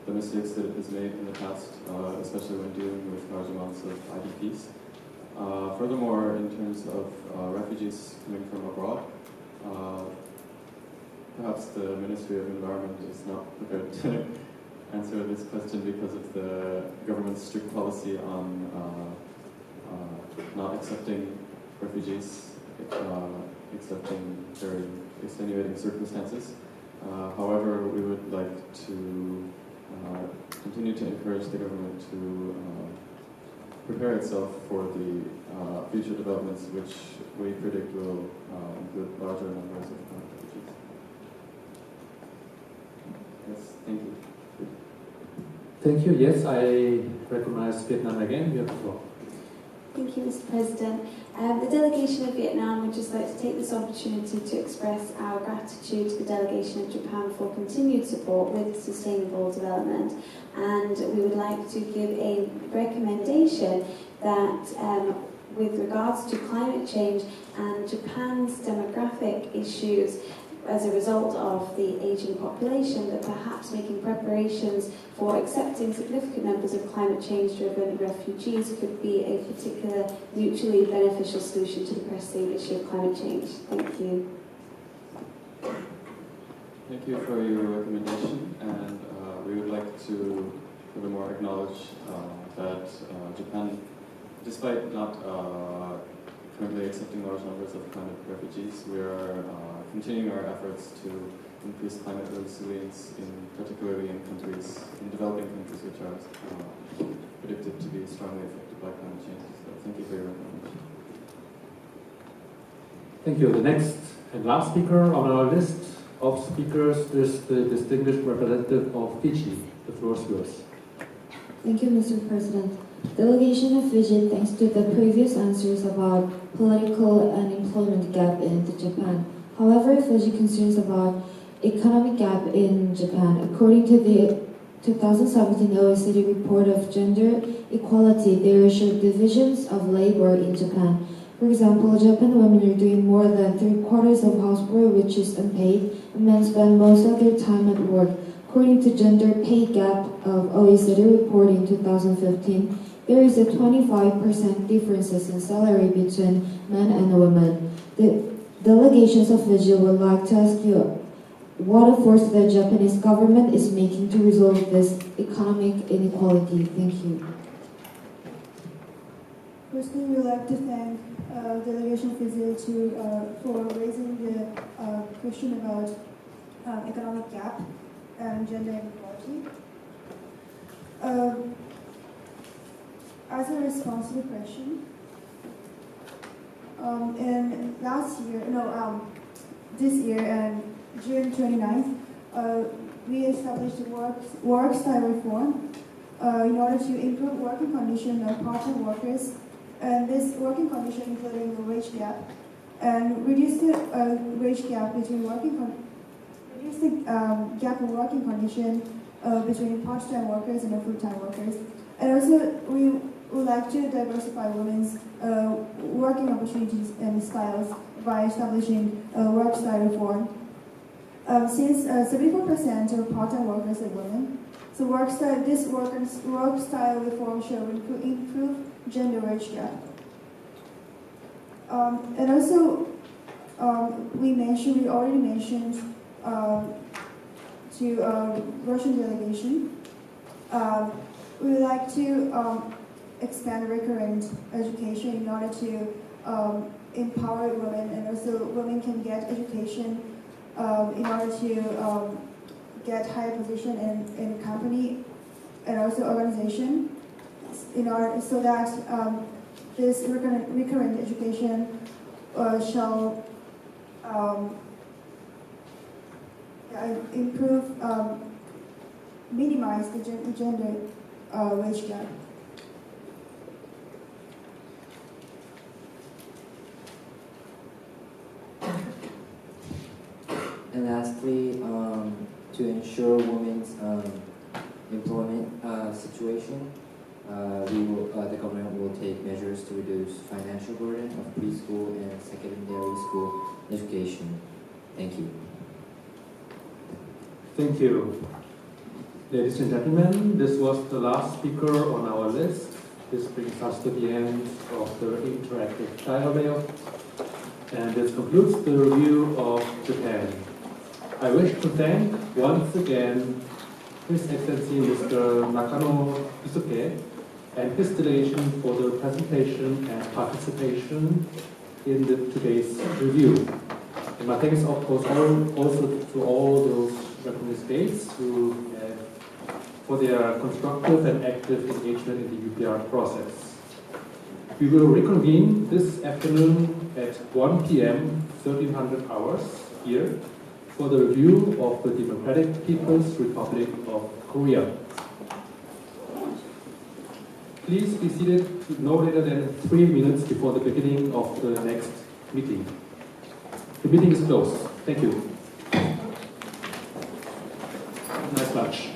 the mistakes that it has made in the past, especially when dealing with large amounts of IDPs. Furthermore, in terms of refugees coming from abroad, perhaps the Ministry of Environment is not prepared to answer this question because of the government's strict policy on not accepting refugees, except in very extenuating circumstances. However, we would like to continue to encourage the government to prepare itself for the future developments, which we predict will include larger numbers of refugees. Yes, thank you. Thank you. Yes, I recognize Vietnam again. You have the floor. Thank you, Mr. President. The delegation of Vietnam would just like to take this opportunity to express our gratitude to the delegation of Japan for continued support with sustainable development. And we would like to give a recommendation that with regards to climate change and Japan's demographic issues as a result of the aging population, that perhaps making preparations for accepting significant numbers of climate change-driven refugees could be a particular mutually beneficial solution to the pressing issue of climate change. Thank you. Thank you for your recommendation, and we would like to furthermore acknowledge that Japan, despite not currently accepting large numbers of climate refugees, we are continuing our efforts to increase climate resilience, particularly in developing countries which are predicted to be strongly affected by climate change. So thank you for your recommendation. Thank you. The next and last speaker on our list of speakers is the distinguished representative of Fiji. The floor is yours. Thank you, Mr. President. Delegation of Fiji thanks to the previous answers about political and employment gap in Japan. However, Fiji concerns about economic gap in Japan. According to the 2017 OECD report of gender equality, there are divisions of labor in Japan. For example, Japan women are doing more than 3/4 of housework, which is unpaid, and men spend most of their time at work. According to Gender Pay Gap of OECD report in 2015, there is a 25% differences in salary between men and women. The delegations of Fiji would like to ask you what efforts the Japanese government is making to resolve this economic inequality. Thank you. Firstly, we would like to thank Delegation Fiji for raising the question about economic gap and gender inequality. As a response to the question, this year and June 29th, we established a work style reform in order to improve working condition of part-time workers, and this working condition including the wage gap, and reduce the wage gap between reduce the gap in working condition between part-time workers and full-time workers. And also, we would like to diversify women's working opportunities and styles by establishing a work style reform. Since 74% of part-time workers are women, so this work style reform should improve gender wage gap. And also, we already mentioned to Russian delegation, we would like to expand recurrent education in order to empower women, and also women can get education in order to get higher position in company and also organization, so that this recurrent education shall improve, minimize the gender wage gap. And lastly, to ensure women's employment situation, the government will take measures to reduce financial burden of preschool and secondary school education. Thank you. Thank you. Ladies and gentlemen, this was the last speaker on our list. This brings us to the end of the interactive dialogue, and this concludes the review of Japan. I wish to thank once again His Excellency Mr. Nakano Yusuke and his delegation for the presentation and participation in today's review. And my thanks, of course, also to all those Japanese states for their constructive and active engagement in the UPR process. We will reconvene this afternoon at 1 p.m., 1300 hours here, for the review of the Democratic People's Republic of Korea. Please be seated no later than 3 minutes before the beginning of the next meeting. The meeting is closed. Thank you. Nice lunch.